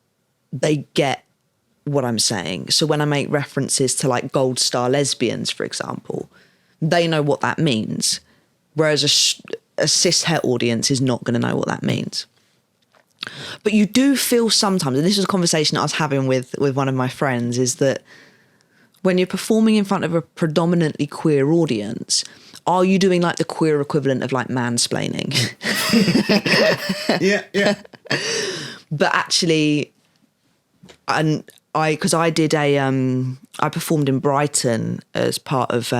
they get what I'm saying. So when I make references to like gold star lesbians, for example, they know what that means. Whereas a cis-het audience is not going to know what that means. But you do feel sometimes, and this was a conversation I was having with one of my friends, is that when you're performing in front of a predominantly queer audience, are you doing like the queer equivalent of like mansplaining? Yeah. But actually, because I did I performed in Brighton as part of,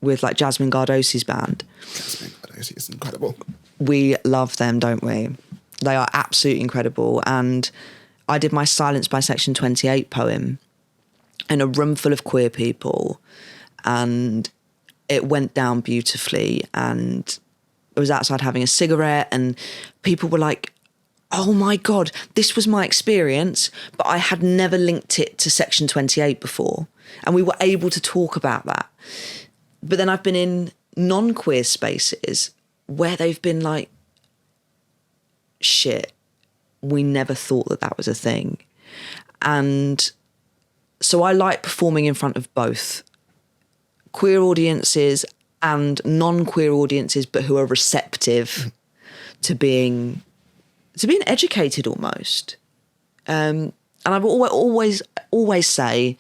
with like Jasmine Gardosi's band. Jasmine Gardosi is incredible. We love them, don't we? They are absolutely incredible. And I did my Silence by Section 28 poem in a room full of queer people, and it went down beautifully. And I was outside having a cigarette and people were like, oh my God, this was my experience, but I had never linked it to Section 28 before. And we were able to talk about that. But then I've been in non-queer spaces where they've been like, shit, we never thought that was a thing. And so I like performing in front of both queer audiences and non-queer audiences, but who are receptive to being educated almost. And I will always say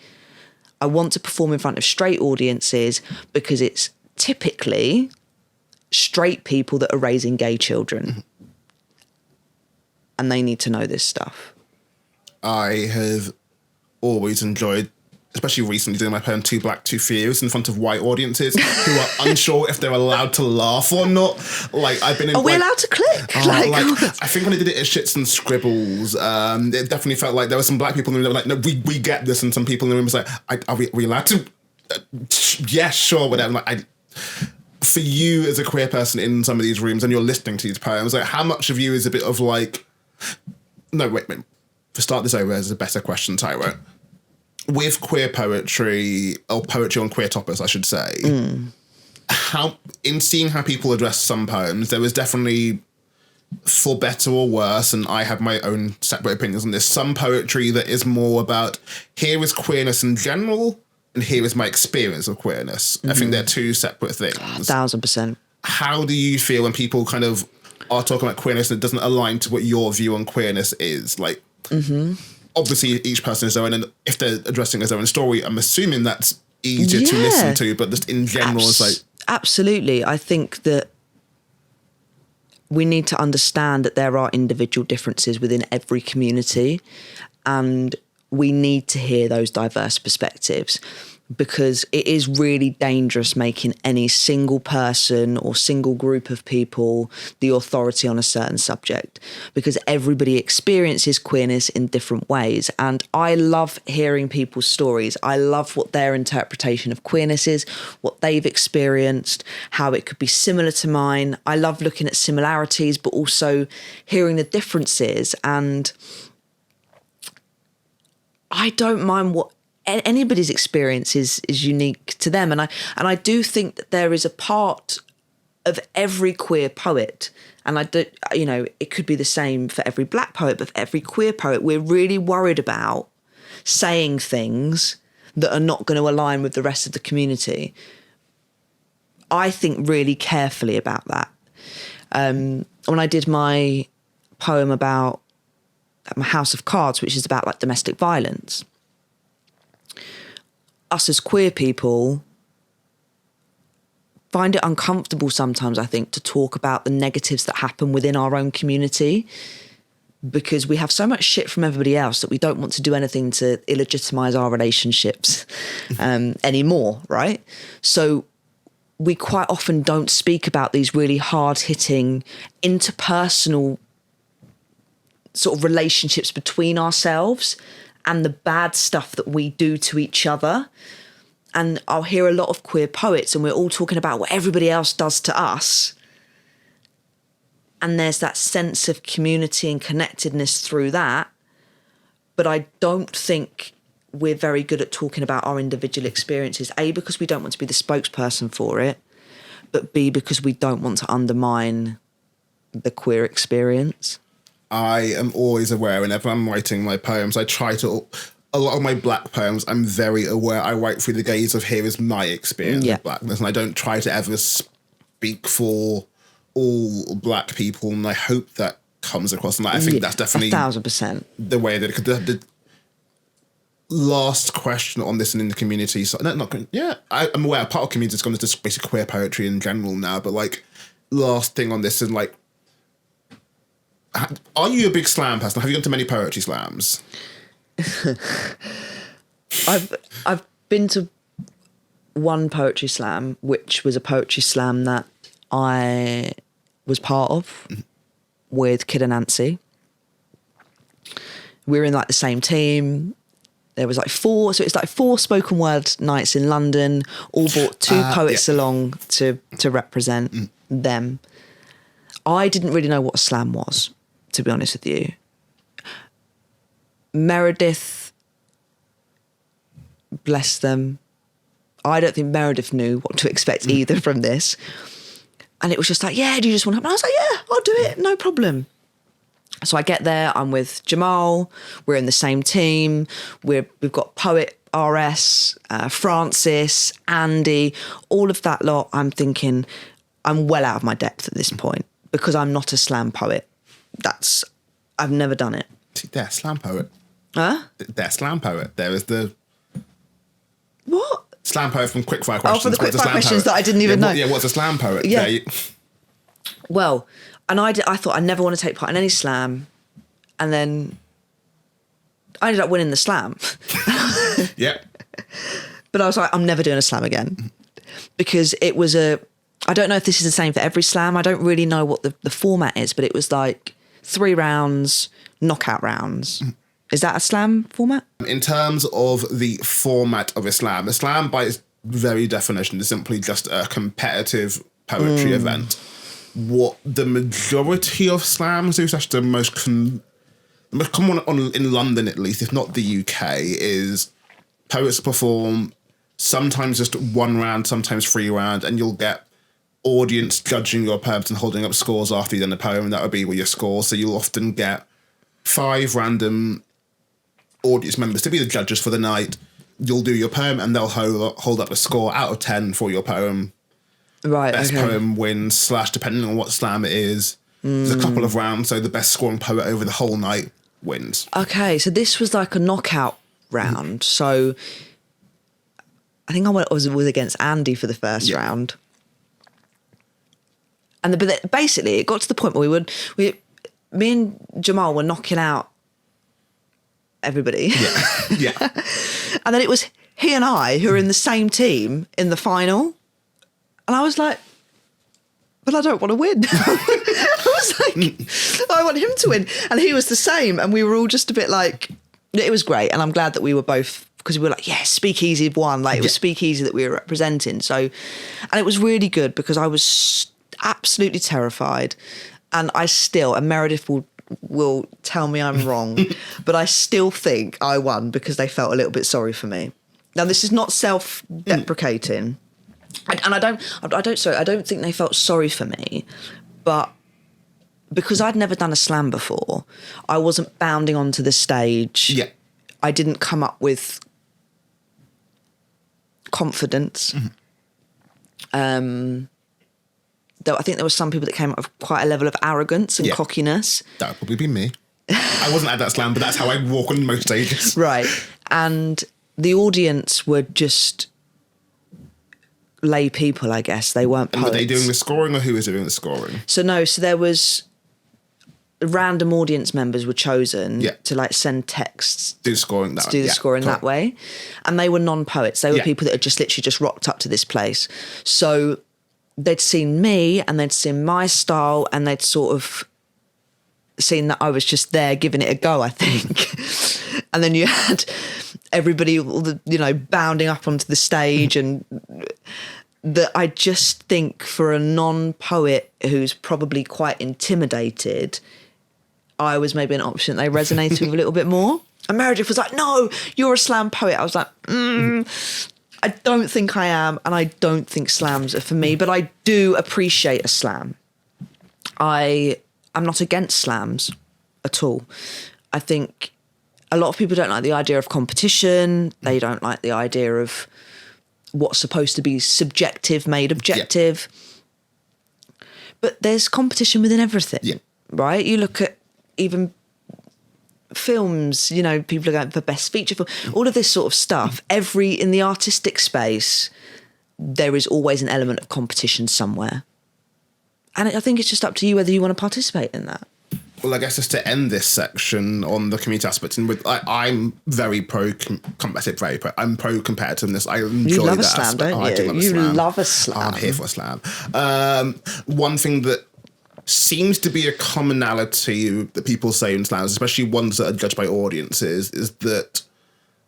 I want to perform in front of straight audiences because it's typically straight people that are raising gay children. And they need to know this stuff. I have always enjoyed, especially recently, doing my poem Too Black, Too Fierce in front of white audiences who are unsure if they're allowed to laugh or not. Like, I've been in. Are we allowed to click? I think when I did it at Shits and Scribbles, it definitely felt like there were some black people in the room that were like, no, we get this. And some people in the room was like, are we allowed to? Yeah, sure, whatever. Like, for you as a queer person in some of these rooms and you're listening to these poems, like, how much of you is a bit of like, no, wait. To start this over, there's a better question, Tyra. With queer poetry, or poetry on queer topics, I should say, how in seeing how people address some poems, there was definitely, for better or worse, and I have my own separate opinions on this, some poetry that is more about, here is queerness in general, and here is my experience of queerness. I think they're two separate things. 1,000%. How do you feel when people kind of are talking about queerness and it doesn't align to what your view on queerness is? Like, obviously each person is their own, and if they're addressing their own story, I'm assuming that's easier to listen to, but just in general, it's like... Absolutely. I think that we need to understand that there are individual differences within every community, and we need to hear those diverse perspectives, because it is really dangerous making any single person or single group of people the authority on a certain subject, because everybody experiences queerness in different ways. And I love hearing people's stories. I love what their interpretation of queerness is, what they've experienced, how it could be similar to mine. I love looking at similarities, but also hearing the differences. And I don't mind what anybody's experience is unique to them. And I do think that there is a part of every queer poet, and I do, it could be the same for every black poet, but for every queer poet, we're really worried about saying things that are not going to align with the rest of the community. I think really carefully about that. When I did my poem about House of Cards, which is about like domestic violence, us as queer people find it uncomfortable sometimes, I think, to talk about the negatives that happen within our own community, because we have so much shit from everybody else that we don't want to do anything to illegitimize our relationships anymore, right? So we quite often don't speak about these really hard-hitting interpersonal sort of relationships between ourselves and the bad stuff that we do to each other. And I'll hear a lot of queer poets and we're all talking about what everybody else does to us. And there's that sense of community and connectedness through that. But I don't think we're very good at talking about our individual experiences, A, because we don't want to be the spokesperson for it, but B, because we don't want to undermine the queer experience. I am always aware whenever I'm writing my poems, I try to... A lot of my black poems, I'm very aware I write through the gaze of here is my experience of blackness, and I don't try to ever speak for all black people, and I hope that comes across. And I think that's definitely 1,000% the way that the last question on this and in the community. So I'm aware part of the community is going to just basically queer poetry in general now, but like last thing on this is like, are you a big slam person? Have you gone to many poetry slams? I've been to one poetry slam, which was a poetry slam that I was part of with Kid and Nancy. We were in like the same team. There was like four spoken word nights in London. All brought two poets along to represent them. I didn't really know what a slam was, to be honest with you. Meredith, bless them. I don't think Meredith knew what to expect either from this. And it was just like, yeah, do you just want to help? And I was like, yeah, I'll do it, no problem. So I get there, I'm with Jamal, we're in the same team, we've got poet RS, Francis, Andy, all of that lot. I'm thinking I'm well out of my depth at this point because I'm not a slam poet. I've never done it. They're a slam poet. Huh? They're a slam poet. There is the... What? Slam poet from Quickfire Questions. Oh, for the Quickfire Questions that I didn't even know. What's a slam poet? Yeah. Well, and I thought I never want to take part in any slam, and then I ended up winning the slam. Yeah. But I was like, I'm never doing a slam again, because it was I don't know if this is the same for every slam. I don't really know what the format is, but it was like 3 rounds, knockout rounds. Is that a slam format? In terms of the format of a slam by its very definition is simply just a competitive poetry event. What the majority of slams do, such the most common in London at least, if not the UK, is poets perform sometimes just 1 round, sometimes 3 rounds, and you'll get audience judging your poems and holding up scores after you've done the poem, and that would be with your score. So you'll often get 5 random audience members to be the judges for the night. You'll do your poem and they'll hold up a score out of 10 for your poem. Right. Best poem wins, / depending on what slam it is. There's a couple of rounds, so the best scoring poet over the whole night wins. Okay, so this was like a knockout round. So I think I was against Andy for the first round. But basically it got to the point where me and Jamal were knocking out everybody. Yeah. And then it was he and I who were in the same team in the final. And I was like, but I don't want to win. I was like, I want him to win. And he was the same. And we were all just a bit like, it was great. And I'm glad that we were both, because we were like, yeah, Speakeasy won. Like it was Speakeasy that we were representing. So, and it was really good because I was absolutely terrified. And and Meredith will tell me I'm wrong, but I still think I won because they felt a little bit sorry for me. Now, this is not self-deprecating. And I don't think they felt sorry for me, but because I'd never done a slam before, I wasn't bounding onto the stage. Yeah. I didn't come up with confidence. Though I think there were some people that came up with quite a level of arrogance and cockiness. That would probably be me. I wasn't at that slam, but that's how I walk on most stages. Right. And the audience were just lay people, I guess. They weren't poets. And were they doing the scoring, or who was doing the scoring? So there was random audience members were chosen to like send texts do the scoring that way. And they were non-poets. They were people that had just literally just rocked up to this place. So they'd seen me and they'd seen my style and they'd sort of seen that I was just there giving it a go, I think. And then you had everybody, bounding up onto the stage, and that I just think for a non-poet who's probably quite intimidated, I was maybe an option they resonated with a little bit more. And Meredith was like, no, you're a slam poet. I was like, I don't think I am, and I don't think slams are for me, but I do appreciate a slam. I'm not against slams at all. I think a lot of people don't like the idea of competition. They don't like the idea of what's supposed to be subjective made objective. Yeah. But there's competition within everything, right? You look at even films, you know, people are going for best feature film, all of this sort of stuff. In the artistic space, there is always an element of competition somewhere. And I think it's just up to you whether you want to participate in that. Well, I guess just to end this section on the community aspect, and I'm very pro-competitive, I'm pro-competitiveness. I enjoy you love that a slam, aspect. don't you? I do love a slam. You love a slam. I'm here for a slam. One thing that seems to be a commonality that people say in slams, especially ones that are judged by audiences, is that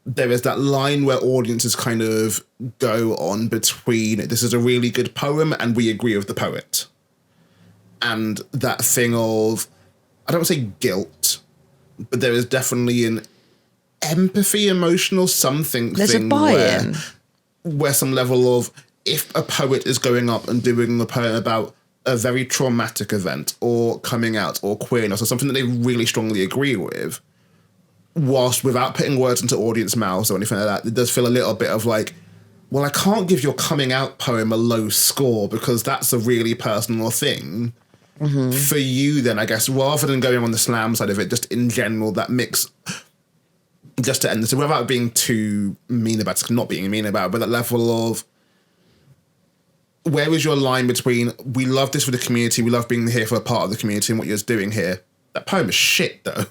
there is that line where audiences kind of go on between this is a really good poem and we agree with the poet. And that thing of, I don't want to say guilt, but there is definitely an empathy, emotional something. There's a buy-in. Where some level of, if a poet is going up and doing a poem about a very traumatic event or coming out or queerness or something that they really strongly agree with, whilst without putting words into audience mouths or anything like that, it does feel a little bit of like, well, I can't give your coming out poem a low score because that's a really personal thing. Mm-hmm. For you then, I guess, rather than going on the slam side of it, just in general, that mix, just to end this, without being too mean about it, not being mean about it, but that level of, where is your line between, we love this for the community, we love being here for a part of the community and what you're doing here. That poem is shit, though.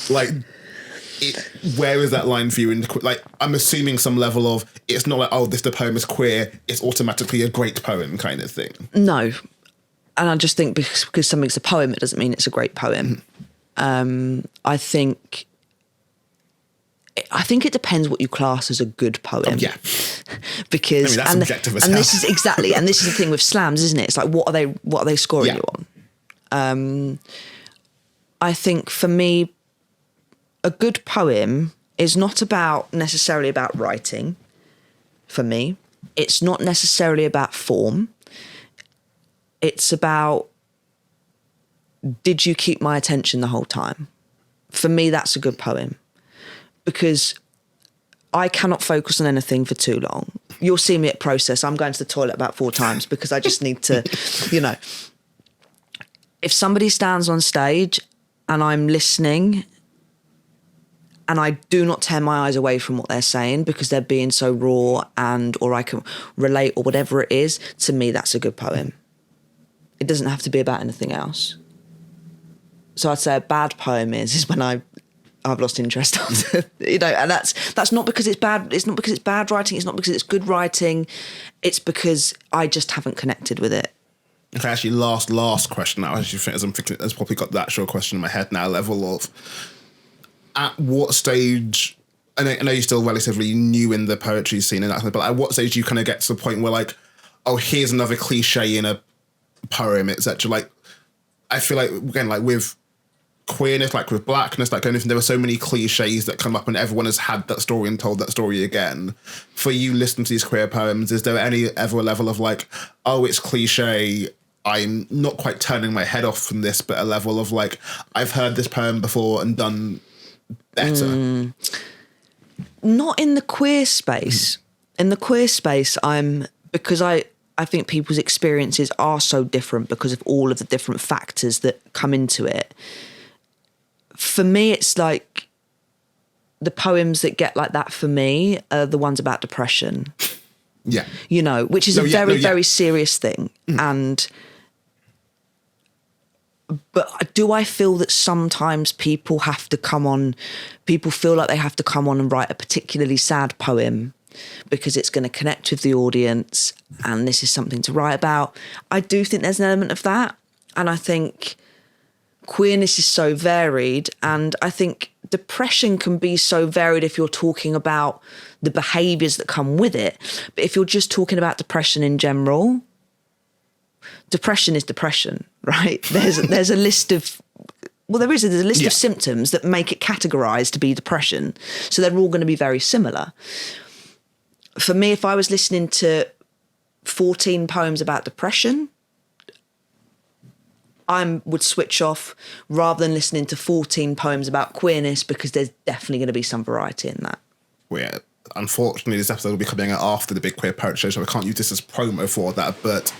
Like, where is that line for you? Like, I'm assuming some level of, it's not like, oh, the poem is queer, it's automatically a great poem kind of thing. No. And I just think because something's a poem, it doesn't mean it's a great poem. I think it depends what you class as a good poem. Oh, yeah. Because that's subjective as hell. This is exactly, and this is the thing with slams, isn't it? It's like, what are they scoring you on? I think for me, a good poem is not necessarily about writing. For me, it's not necessarily about form. It's about, did you keep my attention the whole time? For me, that's a good poem. Because I cannot focus on anything for too long. You'll see me at Process. I'm going to the toilet about 4 times because I just need to, if somebody stands on stage and I'm listening and I do not tear my eyes away from what they're saying because they're being so raw or I can relate or whatever it is, to me, that's a good poem. It doesn't have to be about anything else. So I'd say a bad poem is when I've lost interest, and that's not because it's bad. It's not because it's bad writing. It's not because it's good writing. It's because I just haven't connected with it. Okay, actually, last question. Now, as I'm thinking, I've probably got the actual question in my head now. Level of, at what stage? I know you're still relatively new in the poetry scene and that, but at what stage do you kind of get to the point where like, oh, here's another cliche in a poem, etc. Like, I feel like again, like with queerness, like with blackness, like anything, there are so many cliches that come up and everyone has had that story and told that story again. For you listening to these queer poems, is there any ever level of like, oh, it's cliche, I'm not quite turning my head off from this, but a level of like, I've heard this poem before and done better? Not in the queer space. In the queer space, because I think people's experiences are so different because of all of the different factors that come into it. For me, it's like the poems that get like that for me are the ones about depression. Yeah. Which is very serious thing. But do I feel that sometimes people feel like they have to come on and write a particularly sad poem because it's going to connect with the audience and this is something to write about? I do think there's an element of that. And I think queerness is so varied, and I think depression can be so varied if you're talking about the behaviours that come with it. But if you're just talking about depression in general, depression is depression, right? There's a list of Well, there's a list Yeah. of symptoms that make it categorised to be depression. So they're all going to be very similar. For me, if I was listening to 14 poems about depression, I would switch off rather than listening to 14 poems about queerness, because there's definitely going to be some variety in that. Yeah. Unfortunately, this episode will be coming out after the Big Queer Poetry Show, so I can't use this as promo for that. But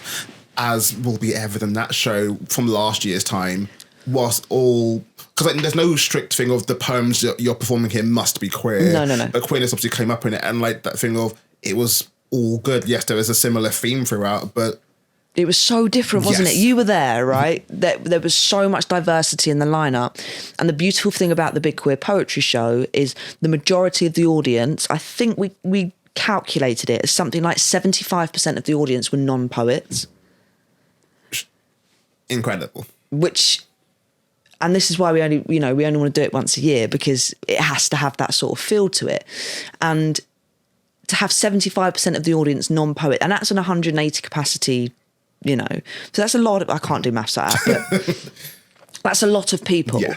as will be evident, that show from last year's time was all... Because there's no strict thing of the poems that you're performing here must be queer. No. But queerness obviously came up in it, and like that thing of it was all good. Yes, there was a similar theme throughout, but... It was so different, wasn't Yes. it? You were there, right? There was so much diversity in the lineup. And the beautiful thing about the Big Queer Poetry Show is the majority of the audience, I think we calculated it as something like 75% of the audience were non-poets. Incredible. Which, and this is why we only want to do it once a year, because it has to have that sort of feel to it. And to have 75% of the audience non-poet, and that's an 180 capacity, so that's a lot of, I can't do maths like that, but that's a lot of people. Yeah.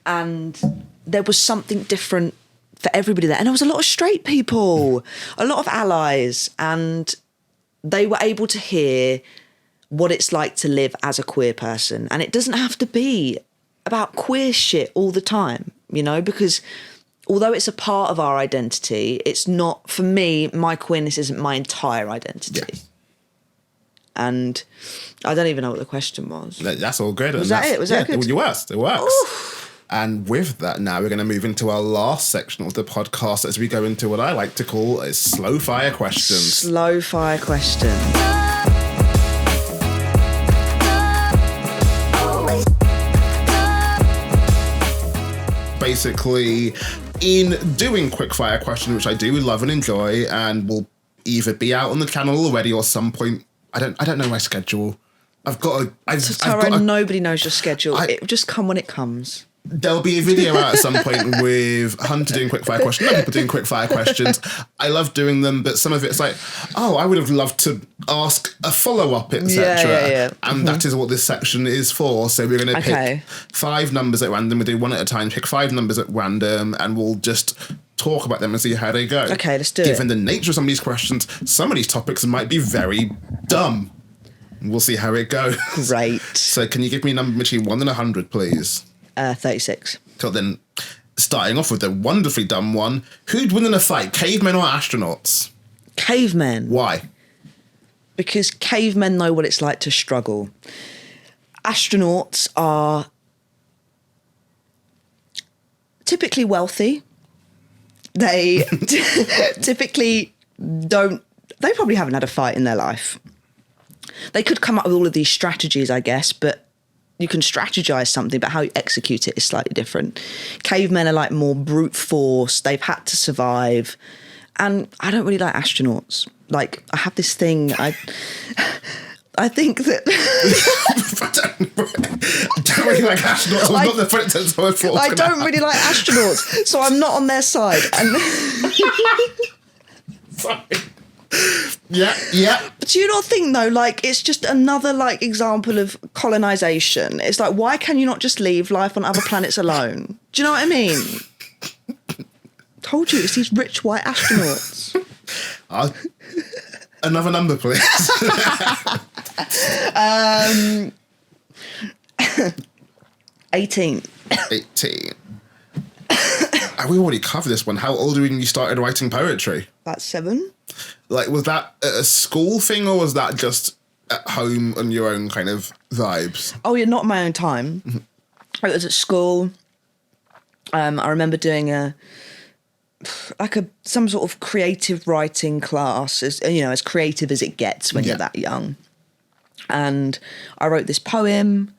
And there was something different for everybody there. And there was a lot of straight people, a lot of allies, and they were able to hear what it's like to live as a queer person. And it doesn't have to be about queer shit all the time, because although it's a part of our identity, it's not, for me, my queerness isn't my entire identity. Yeah. And I don't even know what the question was. That's all good. Was that it? Was that good? It works. It works. Oof. And with that, now we're going to move into our last section of the podcast as we go into what I like to call a slow fire questions. Slow fire question. Basically, in doing quick fire questions, which I do love and enjoy, and will either be out on the channel already or some point. I don't know my schedule. Tara, nobody knows your schedule. It will just come when it comes. There'll be a video out at some point with Hunter doing quickfire questions, other people doing quickfire questions. I love doing them, but some of it's like, oh, I would have loved to ask a follow-up, etc. Yeah. And that is what this section is for. So we're going to pick 5 numbers at random. We do one at a time, pick 5 numbers at random, and we'll just talk about them and see how they go. Okay, let's do it. Given the nature of some of these questions, some of these topics might be very dumb. We'll see how it goes. Great. So can you give me a number between 1 and 100, please? 36. So then, starting off with the wonderfully dumb one, who'd win in a fight, cavemen or astronauts? Cavemen. Why? Because cavemen know what it's like to struggle. Astronauts are typically wealthy. They typically don't... They probably haven't had a fight in their life. They could come up with all of these strategies, I guess, but you can strategize something, but how you execute it is slightly different. Cavemen are like more brute force. They've had to survive. And I don't really like astronauts. Like, I have this thing, I think that... I don't really like astronauts. I'm not the pretense I thought. I don't really like astronauts, so I'm not on their side. And Sorry. Yeah. But do you not think, though, like, it's just another, like, example of colonization? It's like, why can you not just leave life on other planets alone? Do you know what I mean? Told you, it's these rich white astronauts. Another number, please. 18. 18. We already covered this one. How old were you when you started writing poetry? About 7. Like, was that a school thing or was that just at home on your own kind of vibes? Oh, yeah, not my own time. Mm-hmm. It was at school. I remember doing some sort of creative writing class, as creative as it gets when you're that young. And I wrote this poem.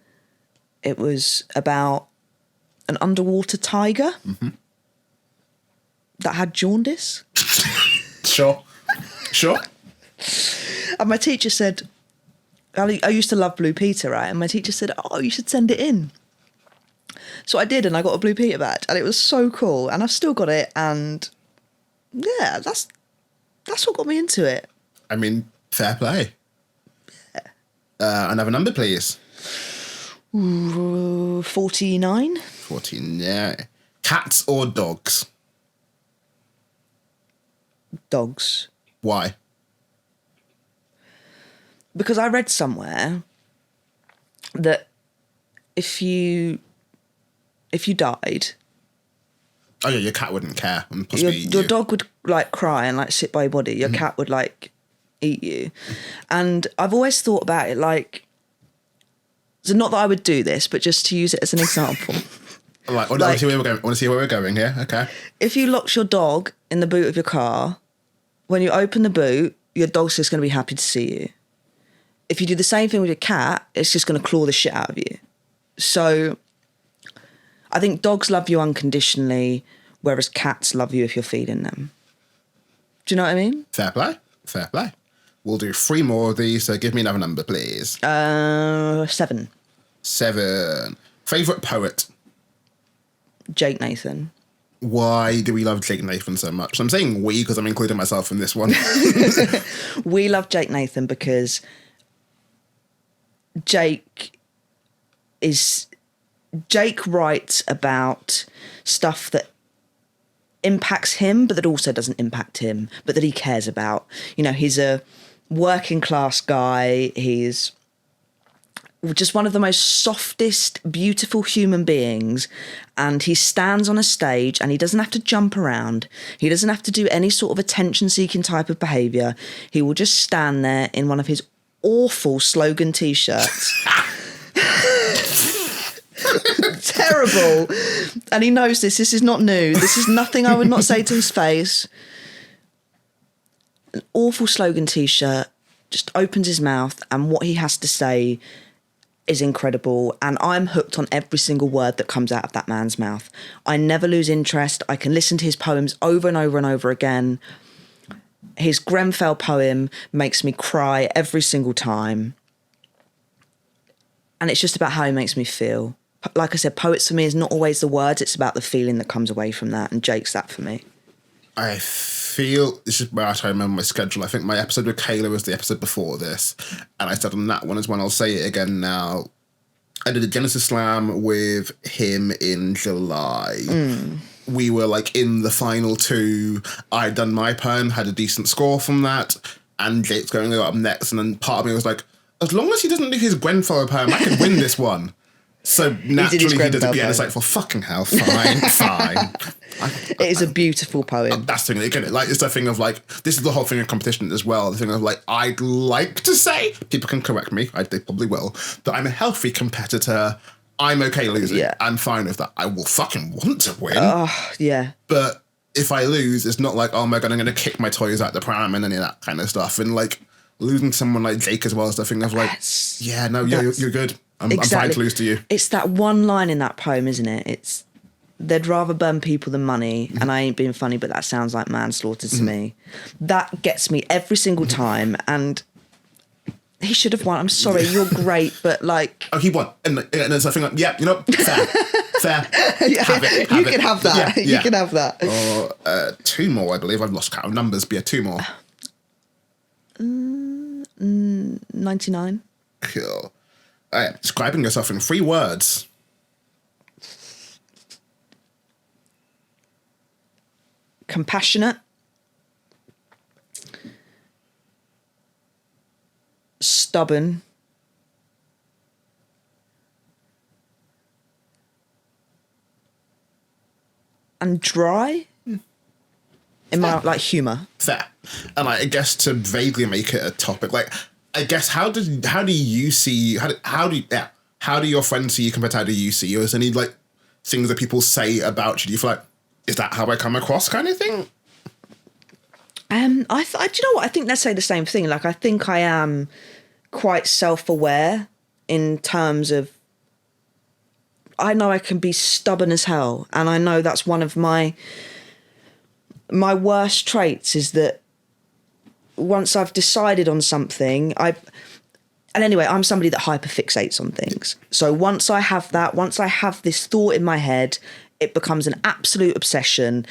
It was about an underwater tiger that had jaundice. Sure. And my teacher said, I used to love Blue Peter, right? And my teacher said, oh, you should send it in. So I did, and I got a Blue Peter badge, and it was so cool. And I've still got it, and yeah, that's what got me into it. I mean, fair play. Yeah. Another number, please. 49. 14, yeah. Cats or dogs? Dogs. Why? Because I read somewhere that if you died, Oh yeah, your cat wouldn't care and possibly eat your you. dog would like cry and like sit by your body. Your cat would like eat you. And I've always thought about it like, so not that I would do this, but just to use it as an example. Like, I want to see where we're going. I want to see where we're going here. Okay. If you locked your dog in the boot of your car, when you open the boot, your dog's just going to be happy to see you. If you do the same thing with your cat, it's just going to claw the shit out of you. So I think dogs love you unconditionally, whereas cats love you if you're feeding them. Do you know what I mean? Fair play. Fair play. We'll do 3 more of these, so give me another number, please. 7. 7. Favourite poet? Jake Nathan. Why do we love Jake Nathan so much? I'm saying we because I'm including myself in this one. We love Jake Nathan because Jake writes about stuff that impacts him, but that also doesn't impact him, but that he cares about. You know, he's a working class guy. He's just one of the most softest, beautiful human beings. And he stands on a stage and he doesn't have to jump around. He doesn't have to do any sort of attention-seeking type of behaviour. He will just stand there in one of his awful slogan T-shirts. Terrible. And he knows this. This is not new. This is nothing I would not say to his face. An awful slogan T-shirt, just opens his mouth and what he has to say is incredible. And I'm hooked on every single word that comes out of that man's mouth. I never lose interest. I can listen to his poems over and over and over again. His Grenfell poem makes me cry every single time. And it's just about how he makes me feel. Like I said, poets for me is not always the words, it's about the feeling that comes away from that, and Jake's that for me. I feel, this is where I try to remember my schedule. I think my episode with Kayla was the episode before this, and I said on that one as well, I'll say it again now. I did a Genesis Slam with him in July. We were like in the final 2. I'd done my poem, had a decent score from that, and Jake's going to go up next, and then part of me was like, as long as he doesn't do his Grenfell poem, I can win this one. So naturally he does it again. It's like, for fucking hell, fine. It is a beautiful poem. That's the thing, again, like, it's the thing of like, this is the whole thing of competition as well. The thing of like, I'd like to say, people can correct me, they probably will, that I'm a healthy competitor. I'm okay losing. Yeah. I'm fine with that. I will fucking want to win. Oh, yeah. But if I lose, it's not like, oh my God, I'm going to kick my toys out the pram and any of that kind of stuff. And like, losing someone like Jake as well is the thing of like, you're good. I'm fine to lose to you. It's that one line in that poem, isn't it? It's, they'd rather burn people than money, and I ain't being funny, but that sounds like manslaughter to me. That gets me every single time, and he should have won. I'm sorry, you're great, but like... Oh, he won. And there's a thing like, yeah, you know, fair. You can have that. Yeah. You can have that. 2 more, I believe. I've lost count of numbers, but yeah, 2 more. 99. Cool. All right, describing yourself in 3 words. Compassionate. Stubborn. And dry. In my, like, humour. Fair. And I guess to vaguely make it a topic, like, I guess how do you see, how do your friends see you compared to how do you see you? Is there any like things that people say about you? Do you feel like, is that how I come across kind of thing? Do you know what? I think they say the same thing. Like, I think I am quite self-aware in terms of, I know I can be stubborn as hell. And I know that's one of my worst traits, is that once I've decided on something, and anyway, I'm somebody that hyperfixates on things. So once I have this thought in my head, it becomes an absolute obsession.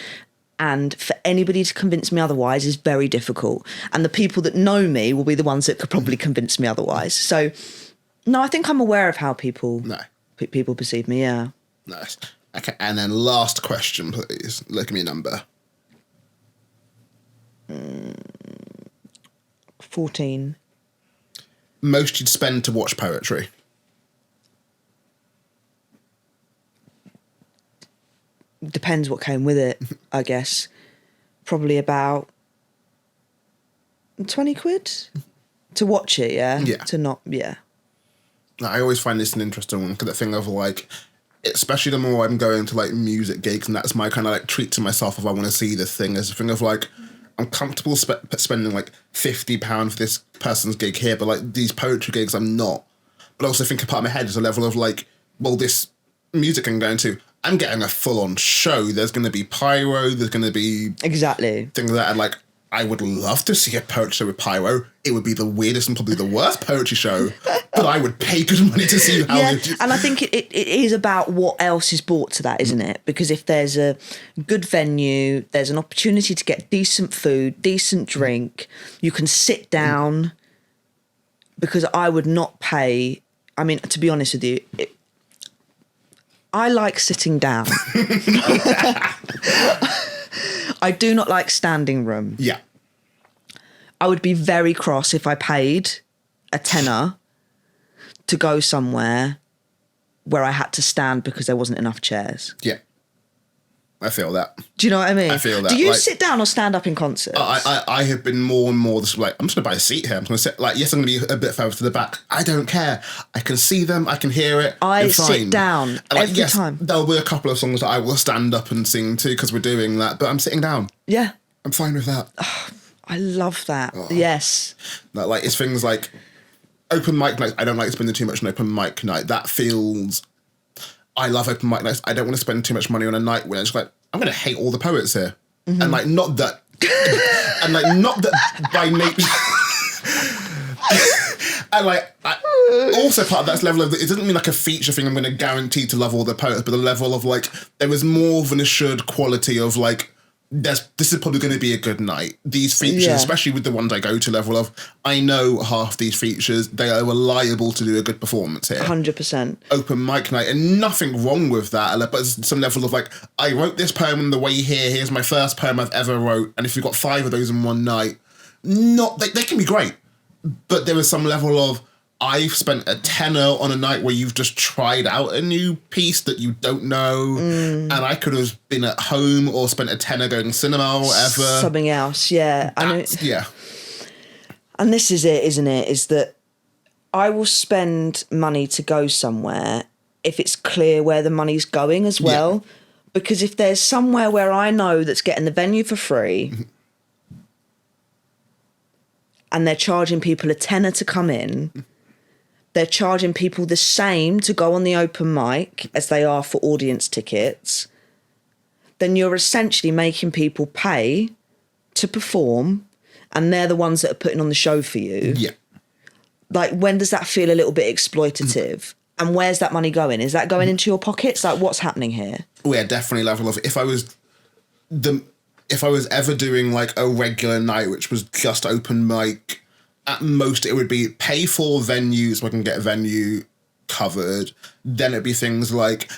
And for anybody to convince me otherwise is very difficult. And the people that know me will be the ones that could probably convince me otherwise. So No, I think I'm aware of how people No. people perceive me. Yeah. Nice. Okay, and then last question, please. Look at me number. 14. Most you'd spend to watch poetry. Depends what came with it, I guess. Probably about 20 quid to watch it, yeah? Yeah. To not, yeah. I always find this an interesting one because the thing of like, especially the more I'm going to like music gigs, and that's my kind of like treat to myself if I want to see this thing, is the thing of like, I'm comfortable spending like £50 for this person's gig here, but like these poetry gigs, I'm not. But I also think a part of my head is a level of like, well, this music I'm going to, I'm getting a full-on show. There's going to be pyro. There's going to be Exactly. things like that. And like, I would love to see a poetry show with pyro. It would be the weirdest and probably the worst poetry show, but I would pay good money to see how. Yeah, and I think it is about what else is brought to that, isn't it? Because if there's a good venue, there's an opportunity to get decent food, decent drink, you can sit down. Because I would not pay. I mean, to be honest with you, I like sitting down. I do not like standing room. Yeah. I would be very cross if I paid a tenner to go somewhere where I had to stand because there wasn't enough chairs. Yeah. I feel that. Do you know what I mean? I feel that. Do you like, sit down or stand up in concerts? I have been more and more just like, I'm just going to buy a seat here. I'm going to sit, like, yes, I'm going to be a bit further to the back. I don't care. I can see them. I can hear it. I it's sit fine. down And, like, every yes, time. There'll be a couple of songs that I will stand up and sing to because we're doing that, but I'm sitting down. Yeah. I'm fine with that. I love that. Yes. Like, it's things like open mic nights. I don't like spending too much on open mic night. That feels... I love open mic nights. I don't want to spend too much money on a night when it's like, I'm going to hate all the poets here. Mm-hmm. And like, not that... and like, not that by nature... and like, also part of that level of... It doesn't mean like a feature thing I'm going to guarantee to love all the poets, but the level of like, there is more of an assured quality of like, this is probably going to be a good night. These features, especially with the ones I go to, level of, I know half these features, they are reliable to do a good performance here. 100%. Open mic night, and nothing wrong with that, but it's some level of like, I wrote this poem on the way here, here's my first poem I've ever wrote, and if you've got 5 of those in one night, they can be great, but there is some level of, I've spent a tenner on a night where you've just tried out a new piece that you don't know, and I could have been at home or spent a tenner going cinema or whatever. Something else, yeah. Yeah. And this is it, isn't it? Is that I will spend money to go somewhere if it's clear where the money's going as well. Yeah. Because if there's somewhere where I know that's getting the venue for free and they're charging people a tenner to come in, they're charging people the same to go on the open mic as they are for audience tickets, then you're essentially making people pay to perform, and they're the ones that are putting on the show for you. Yeah. Like, when does that feel a little bit exploitative? And where's that money going? Is that going into your pockets? Like, what's happening here? Oh, yeah, definitely level of, if I was ever doing like a regular night, which was just open mic, at most it would be pay for venues so I can get a venue covered. Then it'd be things like,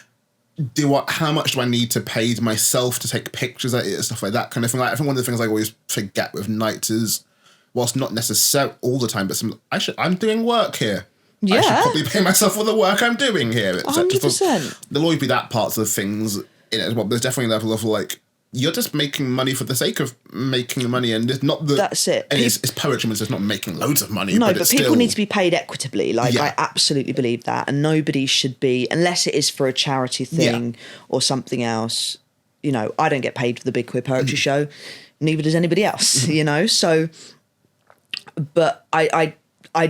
how much do I need to pay myself to take pictures at it and stuff like that kind of thing. Like, I think one of the things I always forget with nights is, whilst not necessarily all the time, but I'm doing work here. Yeah. I should probably pay myself for the work I'm doing here. 100%. There'll always be that parts of things in it as well. But there's definitely a level of like, you're just making money for the sake of making money, and it's not the... That's it. And it's poetry, it's not making loads of money. No, but people still need to be paid equitably. Like, Yeah. I absolutely believe that. And nobody should be, unless it is for a charity thing or something else. You know, I don't get paid for the Big Queer Poetry Show. Neither does anybody else, you know? So, but I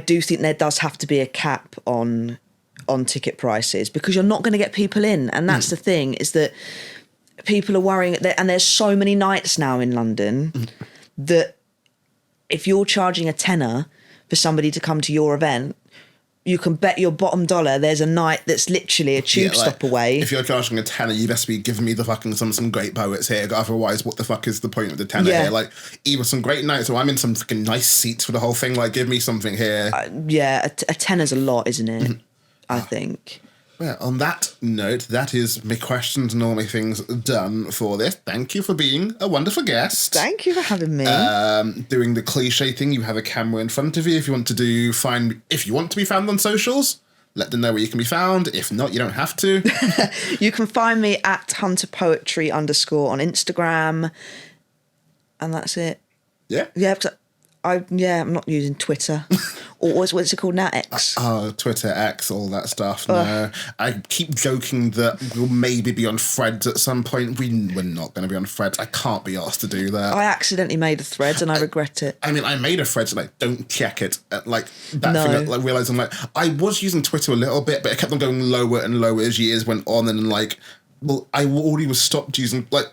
do think there does have to be a cap on ticket prices, because you're not going to get people in. And that's the thing, is that people are worrying, and there's so many nights now in London that if you're charging a tenner for somebody to come to your event, you can bet your bottom dollar there's a night that's literally a tube stop away. If you're charging a tenner, you best be giving me the fucking some great poets here. Otherwise, what the fuck is the point of the tenner here? Like, either some great nights or I'm in some fucking nice seats for the whole thing. Like, give me something here. A tenner's a lot, isn't it? I think. Well, on that note, that is my questions and all my things done for this. Thank you for being a wonderful guest. Thank you for having me. Doing the cliche thing, you have a camera in front of you. If you want to be found on socials, let them know where you can be found. If not, you don't have to. You can find me at hunterpoetry_ on Instagram, and that's it. Yeah. Yeah, because I'm not using Twitter. Or what's it called now? X. Twitter, X, all that stuff. No, I keep joking that we'll maybe be on Threads at some point. We're not going to be on Threads. I can't be asked to do that. I accidentally made a Threads and I regret it. I mean, I made a Threads and I don't check it. Like that thing, like realizing like I was using Twitter a little bit, but it kept on going lower and lower as years went on, and like, well, I already was stopped using like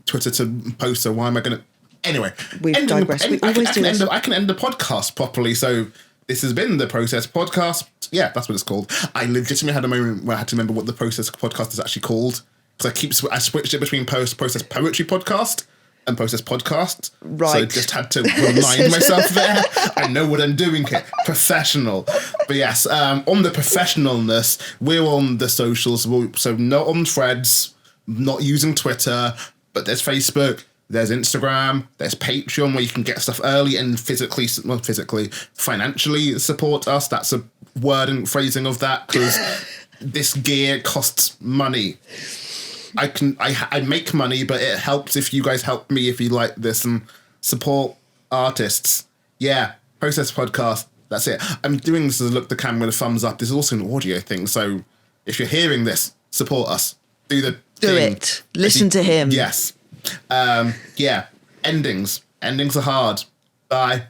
Twitter to post. So why am I going to? Anyway, we've digressed. I can end the podcast properly. So this has been the Process Podcast. Yeah, that's what it's called. I legitimately had a moment where I had to remember what the Process Podcast is actually called, because I switched it between Process Poetry Podcast and Process Podcast. Right. So I just had to remind myself there. I know what I'm doing here. Professional. But yes, on the professionalness, we're on the socials. So not on Threads, not using Twitter, but there's Facebook. There's Instagram, there's Patreon where you can get stuff early and financially support us. That's a word and phrasing of that, because this gear costs money. I make money, but it helps if you guys help me if you like this and support artists. Yeah, Process Podcast. That's it. I'm doing this as a look the camera with a thumbs up. This is also an audio thing, so if you're hearing this, support us. Do it. Listen to him. Yes. Endings are hard. Bye.